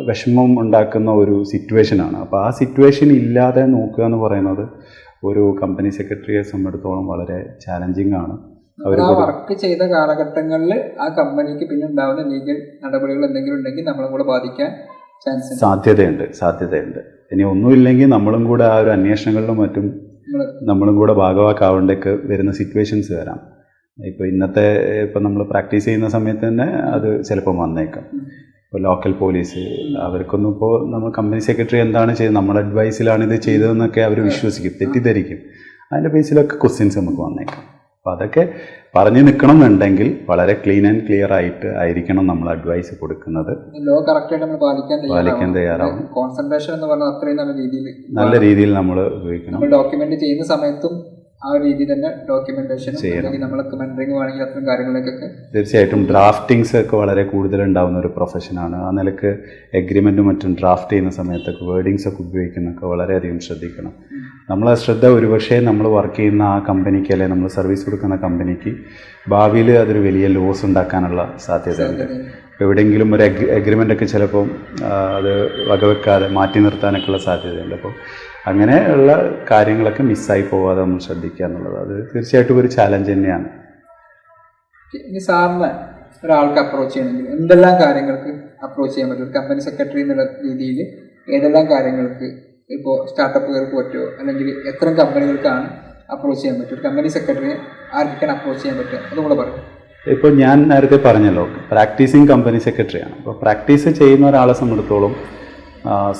വിഷമം ഉണ്ടാക്കുന്ന ഒരു സിറ്റുവേഷനാണ്. അപ്പോൾ ആ സിറ്റുവേഷൻ ഇല്ലാതെ നോക്കുക എന്ന് പറയുന്നത് ഒരു കമ്പനി സെക്രട്ടറിയെ സംബന്ധിച്ചിടത്തോളം വളരെ ചാലഞ്ചിങ് ആണ്. അവർ വർക്ക് ചെയ്ത കാലഘട്ടങ്ങളിൽ ആ കമ്പനിക്ക് പിന്നെ ഉണ്ടാകുന്ന ലീഗൽ നടപടികൾ എന്തെങ്കിലും ഉണ്ടെങ്കിൽ നമ്മളെ കൂടെ ബാധിക്കാൻ സാധ്യതയുണ്ട്. ഇനി ഒന്നുമില്ലെങ്കിൽ നമ്മളും കൂടെ ആ ഒരു അന്വേഷണങ്ങളിലും മറ്റും നമ്മളും കൂടെ ഭാഗവാക്കാവേണ്ടൊക്കെ വരുന്ന സിറ്റുവേഷൻസ് വരാം. ഇപ്പം നമ്മൾ പ്രാക്ടീസ് ചെയ്യുന്ന സമയത്ത് തന്നെ അത് ചിലപ്പം വന്നേക്കാം. ഇപ്പോൾ ലോക്കൽ പോലീസ് അവർക്കൊന്നും ഇപ്പോൾ നമ്മൾ കമ്പനി സെക്രട്ടറി എന്താണ് ചെയ്തത്, നമ്മുടെ അഡ്വൈസിലാണ് ഇത് ചെയ്തതെന്നൊക്കെ അവർ വിശ്വസിക്കും, തെറ്റിദ്ധരിക്കും. അതിൻ്റെ ബേസിലൊക്കെ ക്വസ്റ്റ്യൻസ് നമുക്ക് വന്നേക്കാം. അപ്പോൾ അതൊക്കെ പറഞ്ഞു നിൽക്കണം എന്നുണ്ടെങ്കിൽ വളരെ ക്ലീൻ ആൻഡ് ക്ലിയർ ആയിട്ട് ആയിരിക്കണം നമ്മൾ അഡ്വൈസ് കൊടുക്കുന്നത്. ലോ കറക്റ്റായിട്ട് നമ്മൾ പാലിക്കാൻ തയ്യാറാവും. കോൺസെൻട്രേഷൻ എന്ന് പറഞ്ഞാൽ അത്രയും നല്ല രീതിയിൽ നമ്മൾ ഉപയോഗിക്കണം. നമ്മൾ ഡോക്യുമെന്റ് ചെയ്യുന്ന സമയത്തും ആ ഒരു രീതിയിൽ തന്നെ ഡോക്യുമെന്റേഷൻ നമ്മളൊക്കെ മെന്ററിംഗ് വേണമെങ്കിൽ അത്തരം കാര്യങ്ങളിലേക്കൊക്കെ തീർച്ചയായിട്ടും ഡ്രാഫ്റ്റിങ്സ് ഒക്കെ വളരെ കൂടുതലുണ്ടാവുന്ന ഒരു പ്രൊഫഷനാണ്. ആ നിലക്ക് എഗ്രിമെൻറ്റും മറ്റും ഡ്രാഫ്റ്റ് ചെയ്യുന്ന സമയത്തൊക്കെ വേർഡിങ്സ് ഒക്കെ ഉപയോഗിക്കുന്നതൊക്കെ വളരെയധികം ശ്രദ്ധിക്കണം. നമ്മളെ ശ്രദ്ധ ഒരുപക്ഷെ നമ്മൾ വർക്ക് ചെയ്യുന്ന ആ കമ്പനിക്ക് അല്ലെങ്കിൽ നമ്മൾ സർവീസ് കൊടുക്കുന്ന കമ്പനിക്ക് ഭാവിയിൽ അതൊരു വലിയ ലോസ് ഉണ്ടാക്കാനുള്ള സാധ്യതയുണ്ട്. എവിടെയെങ്കിലും ഒരു എഗ്രിമെൻ്റ് ഒക്കെ ചിലപ്പം അത് വകവെക്കാതെ മാറ്റി നിർത്താനൊക്കെ ഉള്ള സാധ്യതയുണ്ട്. അപ്പോൾ അങ്ങനെയുള്ള കാര്യങ്ങളൊക്കെ മിസ്സായി പോകാതെ നമ്മൾ ശ്രദ്ധിക്കുക എന്നുള്ളത് അത് തീർച്ചയായിട്ടും ഒരു ചാലഞ്ച് തന്നെയാണ്. ഇനി സാറിന് ഒരാൾക്ക് അപ്രോച്ച് ചെയ്യണമെങ്കിൽ എന്തെല്ലാം കാര്യങ്ങൾക്ക് അപ്രോച്ച് ചെയ്യാൻ പറ്റും? ഒരു കമ്പനി സെക്രട്ടറി എന്നുള്ള രീതിയിൽ ഏതെല്ലാം കാര്യങ്ങൾക്ക് ഇപ്പോൾ സ്റ്റാർട്ടപ്പുകൾക്ക് പറ്റുമോ, അല്ലെങ്കിൽ എത്ര കമ്പനികൾക്കാണ് അപ്രോച്ച് ചെയ്യാൻ പറ്റും? ഒരു കമ്പനി സെക്രട്ടറിയെ ആർക്കൊക്കെയാണ് അപ്രോച്ച് ചെയ്യാൻ പറ്റുക അതുകൂടെ പറയും. ഇപ്പോൾ ഞാൻ നേരത്തെ പറഞ്ഞല്ലോ, പ്രാക്ടീസിങ് കമ്പനി സെക്രട്ടറിയാണ്. അപ്പോൾ പ്രാക്ടീസ് ചെയ്യുന്ന ഒരാളെ സംബന്ധിച്ചിടത്തോളം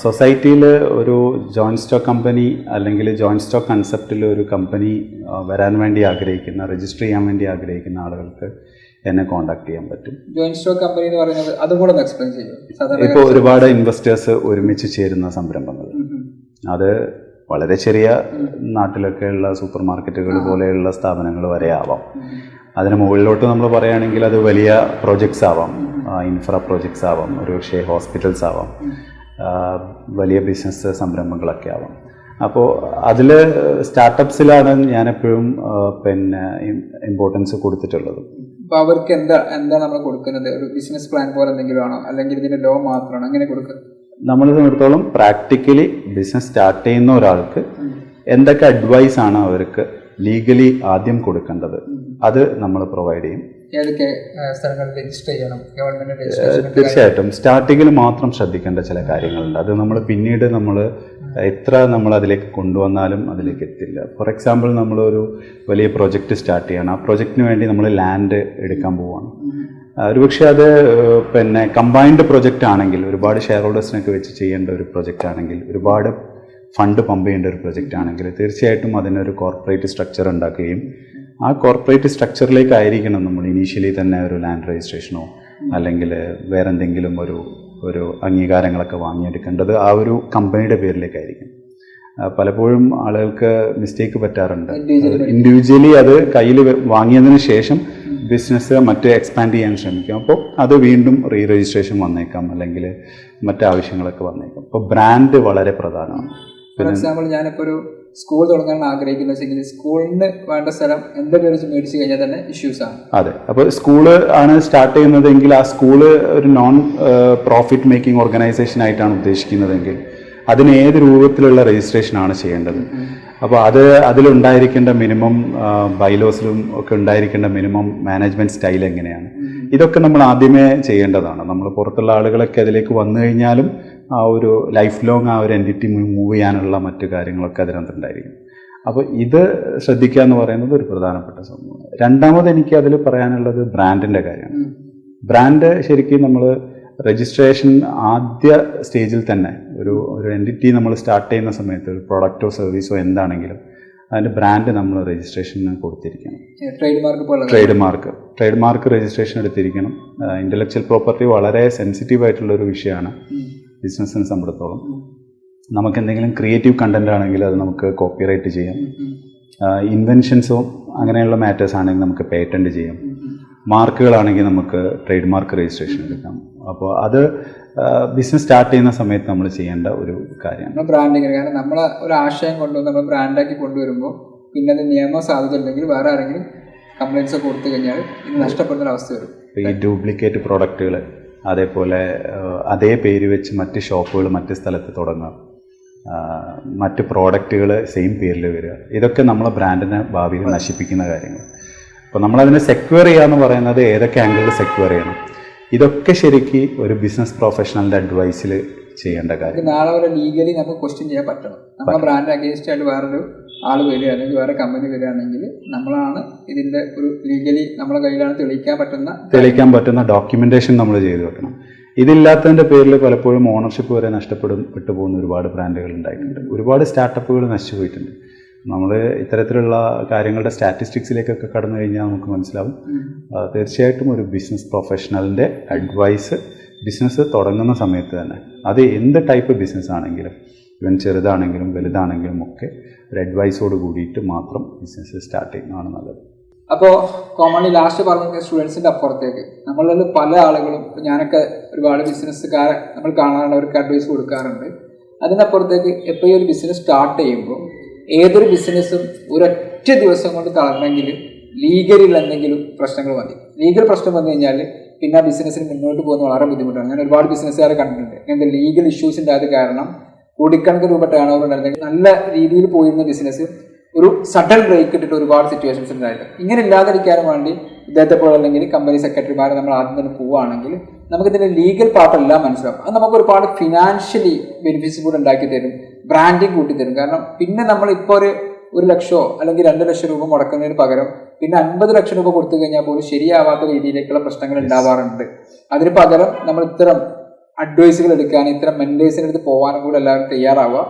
സൊസൈറ്റിയിൽ ഒരു ജോയിൻറ്റ് സ്റ്റോക്ക് കമ്പനി അല്ലെങ്കിൽ ജോയിൻറ്റ് സ്റ്റോക്ക് കൺസെപ്റ്റിൽ ഒരു കമ്പനി വരാൻ വേണ്ടി ആഗ്രഹിക്കുന്ന, രജിസ്റ്റർ ചെയ്യാൻ വേണ്ടി ആഗ്രഹിക്കുന്ന ആളുകൾക്ക് എന്നെ കോൺടാക്ട് ചെയ്യാൻ പറ്റും. ജോയിൻറ്റ് സ്റ്റോക്ക് കമ്പനി എന്ന് പറയുന്നത് അതും കൂടെ എക്സ്പ്ലെയിൻ ചെയ്യും. ഇപ്പോൾ ഒരുപാട് ഇൻവെസ്റ്റേഴ്സ് ഒരുമിച്ച് ചേരുന്ന സംരംഭങ്ങൾ, അത് വളരെ ചെറിയ നാട്ടിലൊക്കെയുള്ള സൂപ്പർ മാർക്കറ്റുകൾ പോലെയുള്ള സ്ഥാപനങ്ങൾ വരെ ആവാം. അതിന് മുകളിലോട്ട് നമ്മൾ പറയുകയാണെങ്കിൽ അത് വലിയ പ്രോജക്ട്സ് ആവാം, ഇൻഫ്രാ പ്രോജക്ട്സ് ആവാം, ഒരുപക്ഷെ ഹോസ്പിറ്റൽസ് ആവാം, വലിയ ബിസിനസ് സംരംഭങ്ങളൊക്കെ ആവാം. അപ്പോൾ അതിൽ സ്റ്റാർട്ടപ്സിലാണ് ഞാനെപ്പോഴും പിന്നെ ഇമ്പോർട്ടൻസ് കൊടുത്തിട്ടുള്ളത്. അപ്പോൾ അവർക്ക് എന്താ നമ്മൾ കൊടുക്കുന്നത്? ഒരു ബിസിനസ് പ്ലാൻ പോലെ എന്തെങ്കിലും ആണോ, അല്ലെങ്കിൽ ഇതിൻ്റെ ലോ മാത്രമാണോ, അങ്ങനെ കൊടുക്കുക? നമ്മളിതിനടുത്തോളം പ്രാക്ടിക്കലി ബിസിനസ് സ്റ്റാർട്ട് ചെയ്യുന്ന ഒരാൾക്ക് എന്തൊക്കെ അഡ്വൈസ് ആണ് അവർക്ക് ലീഗലി ആദ്യം കൊടുക്കേണ്ടത്, അത് നമ്മൾ പ്രൊവൈഡ് ചെയ്യും. ഏതൊക്കെ സ്ഥലങ്ങളിൽ രജിസ്റ്റർ ചെയ്യണം, ഗവൺമെന്റ്? തീർച്ചയായിട്ടും സ്റ്റാർട്ടിങ്ങിൽ മാത്രം ശ്രദ്ധിക്കേണ്ട ചില കാര്യങ്ങളുണ്ട്. അത് നമ്മൾ പിന്നീട് എത്ര നമ്മൾ അതിലേക്ക് കൊണ്ടുവന്നാലും അതിലേക്ക് എത്തില്ല. ഫോർ എക്സാമ്പിൾ, നമ്മളൊരു വലിയ പ്രൊജക്റ്റ് സ്റ്റാർട്ട് ചെയ്യണം. ആ പ്രൊജക്റ്റിന് വേണ്ടി നമ്മൾ ലാൻഡ് എടുക്കാൻ പോവുകയാണ്. ഒരുപക്ഷെ അത് പിന്നെ കമ്പൈൻഡ് പ്രൊജക്റ്റ് ആണെങ്കിൽ, ഒരുപാട് ഷെയർ ഹോൾഡേഴ്സിനൊക്കെ വെച്ച് ചെയ്യേണ്ട ഒരു പ്രൊജക്റ്റ് ആണെങ്കിൽ, ഒരുപാട് ഫണ്ട് പമ്പ് ചെയ്യേണ്ട ഒരു പ്രൊജക്റ്റ് ആണെങ്കിൽ തീർച്ചയായിട്ടും അതിനൊരു കോർപ്പറേറ്റ് സ്ട്രക്ചർ ഉണ്ടാക്കുകയും ആ കോർപ്പറേറ്റ് സ്ട്രക്ചറിലേക്കായിരിക്കണം നമ്മൾ ഇനീഷ്യലി തന്നെ ഒരു ലാൻഡ് രജിസ്ട്രേഷനോ അല്ലെങ്കിൽ വേറെ എന്തെങ്കിലും ഒരു അംഗീകാരങ്ങളൊക്കെ വാങ്ങിയെടുക്കേണ്ടത് ആ ഒരു കമ്പനിയുടെ പേരിലേക്കായിരിക്കും. പലപ്പോഴും ആളുകൾക്ക് മിസ്റ്റേക്ക് പറ്റാറുണ്ട്. ഇൻഡിവിജ്വലി അത് കയ്യിൽ വാങ്ങിയതിന് ശേഷം ബിസിനസ് മറ്റ് എക്സ്പാൻഡ് ചെയ്യാൻ ശ്രമിക്കും. അപ്പോൾ അത് വീണ്ടും റീ രജിസ്ട്രേഷൻ വന്നേക്കാം, അല്ലെങ്കിൽ മറ്റാവശ്യങ്ങളൊക്കെ വന്നേക്കാം. അപ്പോൾ ബ്രാൻഡ് വളരെ പ്രധാനമാണ്. ഫോർ എക്സാമ്പിൾ, ഞാനിപ്പോൾ ഒരു സ്കൂൾ തുടങ്ങാൻ ആഗ്രഹിക്കുന്ന വെച്ചെങ്കിൽ സ്കൂളിന് വേണ്ട സ്ഥലം എൻ്റെ പേര് മേടിച്ച് കഴിഞ്ഞാൽ തന്നെ ഇഷ്യൂസ് ആണ്. അതെ, അപ്പോൾ സ്കൂള് ആണ് സ്റ്റാർട്ട് ചെയ്യുന്നതെങ്കിൽ ആ സ്കൂള് ഒരു നോൺ പ്രോഫിറ്റ് മേക്കിംഗ് ഓർഗനൈസേഷൻ ആയിട്ടാണ് ഉദ്ദേശിക്കുന്നതെങ്കിൽ അതിന് ഏത് രൂപത്തിലുള്ള രജിസ്ട്രേഷനാണ് ചെയ്യേണ്ടത്? അപ്പോൾ അതിലുണ്ടായിരിക്കേണ്ട മിനിമം ബൈലോസിലും ഒക്കെ ഉണ്ടായിരിക്കേണ്ട മിനിമം മാനേജ്മെൻറ്റ് സ്റ്റൈൽ എങ്ങനെയാണ്? ഇതൊക്കെ നമ്മൾ ആദ്യമേ ചെയ്യേണ്ടതാണ്. നമ്മൾ പുറത്തുള്ള ആളുകളൊക്കെ അതിലേക്ക് വന്നു കഴിഞ്ഞാലും ആ ഒരു ലൈഫ് ലോങ് ആ ഒരു എൻറ്റിറ്റി മൂവ് ചെയ്യാനുള്ള മറ്റു കാര്യങ്ങളൊക്കെ അതിനകത്തുണ്ടായിരിക്കും. അപ്പോൾ ഇത് ശ്രദ്ധിക്കുക എന്ന് പറയുന്നത് ഒരു പ്രധാനപ്പെട്ട സംഭവമാണ്. രണ്ടാമത് എനിക്ക് അതിൽ പറയാനുള്ളത് ബ്രാൻഡിൻ്റെ കാര്യമാണ്. ബ്രാൻഡ് ശരിക്കും നമ്മൾ രജിസ്ട്രേഷൻ ആദ്യ സ്റ്റേജിൽ തന്നെ ഒരു എൻറ്റിറ്റി നമ്മൾ സ്റ്റാർട്ട് ചെയ്യുന്ന സമയത്ത് ഒരു പ്രൊഡക്റ്റോ സർവീസോ എന്താണെങ്കിലും അതിൻ്റെ ബ്രാൻഡ് നമ്മൾ രജിസ്ട്രേഷന് കൊടുത്തിരിക്കണം. ട്രേഡ് മാർക്ക് രജിസ്ട്രേഷൻ എടുത്തിരിക്കണം. ഇൻ്റലക്ച്വൽ പ്രോപ്പർട്ടി വളരെ സെൻസിറ്റീവ് ആയിട്ടുള്ളൊരു വിഷയമാണ് ബിസിനസ്സിനെ സംബന്ധിച്ചിടത്തോളം. നമുക്ക് എന്തെങ്കിലും ക്രിയേറ്റീവ് കണ്ടന്റ് ആണെങ്കിൽ അത് നമുക്ക് കോപ്പിറൈറ്റ് ചെയ്യാം. ഇൻവെൻഷൻസോ അങ്ങനെയുള്ള മാറ്റേഴ്സ് ആണെങ്കിൽ നമുക്ക് പേറ്റന്റ് ചെയ്യാം. മാർക്കുകളാണെങ്കിൽ നമുക്ക് ട്രേഡ് മാർക്ക് രജിസ്ട്രേഷൻ എടുക്കാം. അപ്പോൾ അത് ബിസിനസ് സ്റ്റാർട്ട് ചെയ്യുന്ന സമയത്ത് നമ്മൾ ചെയ്യേണ്ട ഒരു കാര്യമാണ്. ബ്രാൻഡിങ്, കാരണം നമ്മൾ ഒരു ആശയം കൊണ്ടുവന്ന് നമ്മൾ ബ്രാൻഡാക്കി കൊണ്ടുവരുമ്പോൾ പിന്നെ അത് നിയമ സാധ്യത ഉണ്ടെങ്കിൽ വേറെ ആരെങ്കിലും കംപ്ലയിൻസ് കൊടുത്തു കഴിഞ്ഞാൽ ഇത് നഷ്ടപ്പെടുന്ന അവസ്ഥ വരും. ഈ ഡ്യൂപ്ലിക്കേറ്റ് പ്രോഡക്റ്റുകൾ, അതേപോലെ അതേ പേര് വെച്ച് മറ്റ് ഷോപ്പുകൾ മറ്റ് സ്ഥലത്ത് തുടങ്ങുക, മറ്റ് പ്രോഡക്റ്റുകൾ സെയിം പേരിൽ വരിക, ഇതൊക്കെ നമ്മളെ ബ്രാൻഡിനെ ഭാവിയിൽ നശിപ്പിക്കുന്ന കാര്യങ്ങൾ. അപ്പോൾ നമ്മളതിനെ സെക്യൂർ ചെയ്യുക എന്ന് പറയുന്നത് ഏതൊക്കെ ആംഗിളിൽ സെക്യൂർ ചെയ്യണം, ഇതൊക്കെ ശരിക്കും ഒരു ബിസിനസ് പ്രൊഫഷണലിൻ്റെ അഡ്വൈസിൽ ചെയ്യേണ്ട കാര്യം. നാളെ വരെ ലീഗലി നമുക്ക് ക്വസ്റ്റ്യൻ ചെയ്യാൻ പറ്റണം. നമ്മുടെ ബ്രാൻഡ് അഗേൻസ്റ്റ് ആയിട്ട് വേറൊരു ആൾ വരിക അല്ലെങ്കിൽ വേറെ കമ്പനി വരികയാണെങ്കിൽ നമ്മളാണ് ഇതിൻ്റെ ഒരു ലീഗലി നമ്മളെ കയ്യിലാണ് തെളിയിക്കാൻ പറ്റുന്ന ഡോക്യുമെന്റേഷൻ നമ്മൾ ചെയ്തു വെക്കണം. ഇതില്ലാത്തതിൻ്റെ പേരിൽ പലപ്പോഴും ഓണർഷിപ്പ് വരെ നഷ്ടപ്പെട്ടു പോകുന്ന ഒരുപാട് ബ്രാൻഡുകൾ ഉണ്ടായിട്ടുണ്ട്. ഒരുപാട് സ്റ്റാർട്ടപ്പുകൾ നശിച്ചു പോയിട്ടുണ്ട്. നമ്മൾ ഇത്തരത്തിലുള്ള കാര്യങ്ങളുടെ സ്റ്റാറ്റിസ്റ്റിക്സിലേക്കൊക്കെ കടന്നു കഴിഞ്ഞാൽ നമുക്ക് മനസ്സിലാവും. തീർച്ചയായിട്ടും ഒരു ബിസിനസ് പ്രൊഫഷണലിൻ്റെ അഡ്വൈസ് ബിസിനസ് തുടങ്ങുന്ന സമയത്ത് തന്നെ, അത് എന്ത് ടൈപ്പ് ബിസിനസ് ആണെങ്കിലും, ഇവൻ ചെറുതാണെങ്കിലും വലുതാണെങ്കിലും ഒക്കെ ഒരു അഡ്വൈസോട് കൂടിയിട്ട് മാത്രം ബിസിനസ് സ്റ്റാർട്ട് ചെയ്യുന്നതാണ് നല്ലത്. അപ്പോൾ കോമൺലി ലാസ്റ്റ് പറഞ്ഞ സ്റ്റുഡൻസിൻ്റെ അപ്പുറത്തേക്ക് നമ്മളിൽ പല ആളുകളും, ഞാനൊക്കെ ഒരുപാട് ബിസിനസ്സുകാരെ നമ്മൾ കാണാറുണ്ട്, അവർക്ക് അഡ്വൈസ് കൊടുക്കാറുണ്ട്. അതിനപ്പുറത്തേക്ക് എപ്പോഴും ഒരു ബിസിനസ് സ്റ്റാർട്ട് ചെയ്യുമ്പോൾ ഏതൊരു ബിസിനസ്സും ഒരൊറ്റ ദിവസം കൊണ്ട് തളരണമെങ്കിൽ ലീഗലിൽ എന്തെങ്കിലും പ്രശ്നങ്ങൾ മതി. ലീഗൽ പ്രശ്നം വന്നു കഴിഞ്ഞാൽ പിന്നെ ആ ബിസിനസ്സിന് മുന്നോട്ട് പോകുന്നത് വളരെ ബുദ്ധിമുട്ടാണ്. ഞാൻ ഒരുപാട് ബിസിനസ്സുകാരെ കണ്ടിട്ടുണ്ട്. ഇങ്ങനത്തെ ലീഗൽ ഇഷ്യൂസിൻ്റെ അത് കാരണം കോടിക്കണക്കിന് രൂപ ടേൺ ഓവർ ഉണ്ടായിരുന്നെങ്കിൽ നല്ല രീതിയിൽ പോയിരുന്ന ബിസിനസ് ഒരു സഡൻ ബ്രേക്ക് ഇട്ടിട്ട് ഒരുപാട് സിറ്റുവേഷൻസ് ഉണ്ടായിട്ട്, ഇങ്ങനെ ഇല്ലാതിരിക്കാനും വേണ്ടി ഇദ്ദേഹത്തെ പോലെ അല്ലെങ്കിൽ കമ്പനി സെക്രട്ടറിമാരെ നമ്മൾ ആദ്യം തന്നെ പോവുകയാണെങ്കിൽ നമുക്കിതിൻ്റെ ലീഗൽ പാർട്ടെല്ലാം മനസ്സിലാവും. അത് നമുക്ക് ഒരുപാട് ഫിനാൻഷ്യലി ബെനിഫിറ്റ്സ് കൂടെ ഉണ്ടാക്കി തരും, ബ്രാൻഡിങ് കൂട്ടി തരും. കാരണം പിന്നെ നമ്മളിപ്പോൾ ഒരു ലക്ഷമോ അല്ലെങ്കിൽ 2 ലക്ഷം രൂപ മുടക്കുന്നതിന് പകരം പിന്നെ 50 ലക്ഷം രൂപ കൊടുത്തു കഴിഞ്ഞാൽ പോലും ശരിയാവാത്ത രീതിയിലേക്കുള്ള പ്രശ്നങ്ങൾ ഉണ്ടാവാറുണ്ട്. അതിന് പകരം നമ്മൾ ഇത്തരം അഡ്വൈസുകൾ എടുക്കാൻ, ഇത്തരം മെന്റേഴ്സിൻ്റെ അടുത്ത് പോകാനും കൂടെ എല്ലാവരും തയ്യാറാവുക.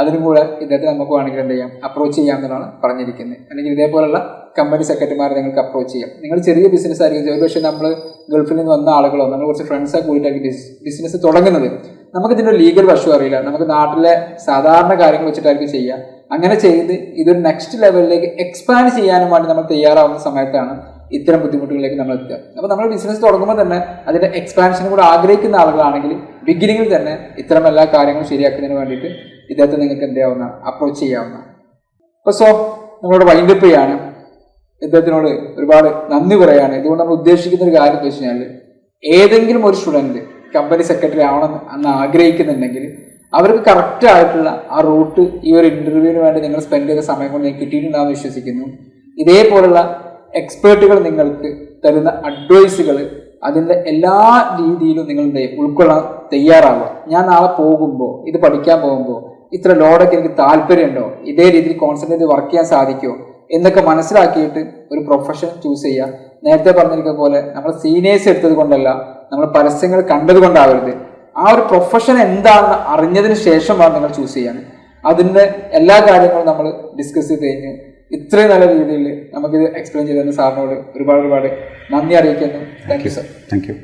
അതിനും കൂടെ ഇദ്ദേഹത്തെ നമുക്ക് വേണമെങ്കിൽ എന്ത് ചെയ്യാം, അപ്രോച്ച് ചെയ്യാമെന്നാണ് പറഞ്ഞിരിക്കുന്നത്. അല്ലെങ്കിൽ ഇതേപോലുള്ള കമ്പനി സെക്രട്ടറിമാരെ നിങ്ങൾക്ക് അപ്രോച്ച് ചെയ്യാം. നിങ്ങൾ ചെറിയ ബിസിനസ് ആയിരിക്കും, ഒരുപക്ഷെ നമ്മൾ ഗൾഫിൽ നിന്ന് വന്ന ആളുകളോ നമ്മൾ കുറച്ച് ഫ്രണ്ട്സൊക്കെ കൂടിയിട്ടായിരിക്കും ബിസിനസ് തുടങ്ങുന്നത്. നമുക്കിതിൻ്റെ ലീഗൽ വശം അറിയില്ല, നമുക്ക് നാട്ടിലെ സാധാരണ കാര്യങ്ങൾ വെച്ചിട്ടായിരിക്കും ചെയ്യുക. അങ്ങനെ ചെയ്ത് ഇതൊരു നെക്സ്റ്റ് ലെവലിലേക്ക് എക്സ്പാൻഡ് ചെയ്യാനും വേണ്ടി നമ്മൾ തയ്യാറാവുന്ന സമയത്താണ് ഇത്തരം ബുദ്ധിമുട്ടുകളിലേക്ക് നമ്മൾ എത്തുക. അപ്പോൾ നമ്മൾ ബിസിനസ് തുടങ്ങുമ്പോൾ തന്നെ അതിൻ്റെ എക്സ്പാൻഷനും കൂടെ ആഗ്രഹിക്കുന്ന ആളുകളാണെങ്കിൽ ബിഗിനിങ്ങിൽ തന്നെ ഇത്തരം എല്ലാ കാര്യങ്ങളും ശരിയാക്കുന്നതിന് വേണ്ടിയിട്ട് ഇദ്ദേഹത്തെ നിങ്ങൾക്ക് എന്ത് ചെയ്യാവുന്ന അപ്രോച്ച് ചെയ്യാവുന്ന. അപ്പോൾ നമ്മളോട് വൈൻഡപ്പ് ചെയ്യാണ്. ഇദ്ദേഹത്തിനോട് ഒരുപാട് നന്ദി പറയാണ്. ഇതുകൊണ്ട് നമ്മൾ ഉദ്ദേശിക്കുന്ന ഒരു കാര്യം എന്ന് വെച്ച് കഴിഞ്ഞാൽ, ഏതെങ്കിലും ഒരു സ്റ്റുഡൻറ്റ് കമ്പനി സെക്രട്ടറി ആവണം എന്ന് ആഗ്രഹിക്കുന്നുണ്ടെങ്കിൽ അവർക്ക് കറക്റ്റ് ആയിട്ടുള്ള ആ റൂട്ട് ഈ ഒരു ഇൻ്റർവ്യൂവിന് വേണ്ടി നിങ്ങൾ സ്പെൻഡ് ചെയ്ത സമയം കൊണ്ട് ഞാൻ കിട്ടിയിട്ടുണ്ടാകുമെന്ന് വിശ്വസിക്കുന്നു. ഇതേപോലുള്ള എക്സ്പേർട്ടുകൾ നിങ്ങൾക്ക് തരുന്ന അഡ്വൈസുകൾ അതിൻ്റെ എല്ലാ രീതിയിലും നിങ്ങൾ ഉൾക്കൊള്ളാൻ തയ്യാറാവുക. ഞാൻ നാളെ പോകുമ്പോൾ, ഇത് പഠിക്കാൻ പോകുമ്പോൾ ഇത്ര ലോഡൊക്കെ എനിക്ക് താല്പര്യമുണ്ടോ, ഇതേ രീതിയിൽ കോൺസെൻട്രേറ്റ് ചെയ്ത് വർക്ക് ചെയ്യാൻ സാധിക്കുമോ എന്നൊക്കെ മനസ്സിലാക്കിയിട്ട് ഒരു പ്രൊഫഷൻ ചൂസ് ചെയ്യുക. നേരത്തെ പറഞ്ഞിരിക്കുന്ന പോലെ നമ്മൾ സീനിയേഴ്സ് എടുത്തത് കൊണ്ടല്ല, നമ്മൾ പരസ്യങ്ങൾ കണ്ടത് കൊണ്ടാവരുത്. ആ ഒരു പ്രൊഫഷൻ എന്താണെന്ന് അറിഞ്ഞതിന് ശേഷമാണ് നിങ്ങൾ ചൂസ് ചെയ്യാൻ. അതിൻ്റെ എല്ലാ കാര്യങ്ങളും നമ്മൾ ഡിസ്കസ് ചെയ്ത് കഴിഞ്ഞു. ഇത്രയും നല്ല രീതിയിൽ നമുക്കിത് എക്സ്പ്ലെയിൻ ചെയ്തതിന് സാറിനോട് ഒരുപാട് നന്ദി അറിയിക്കുന്നു. Thank you sir. Thank you.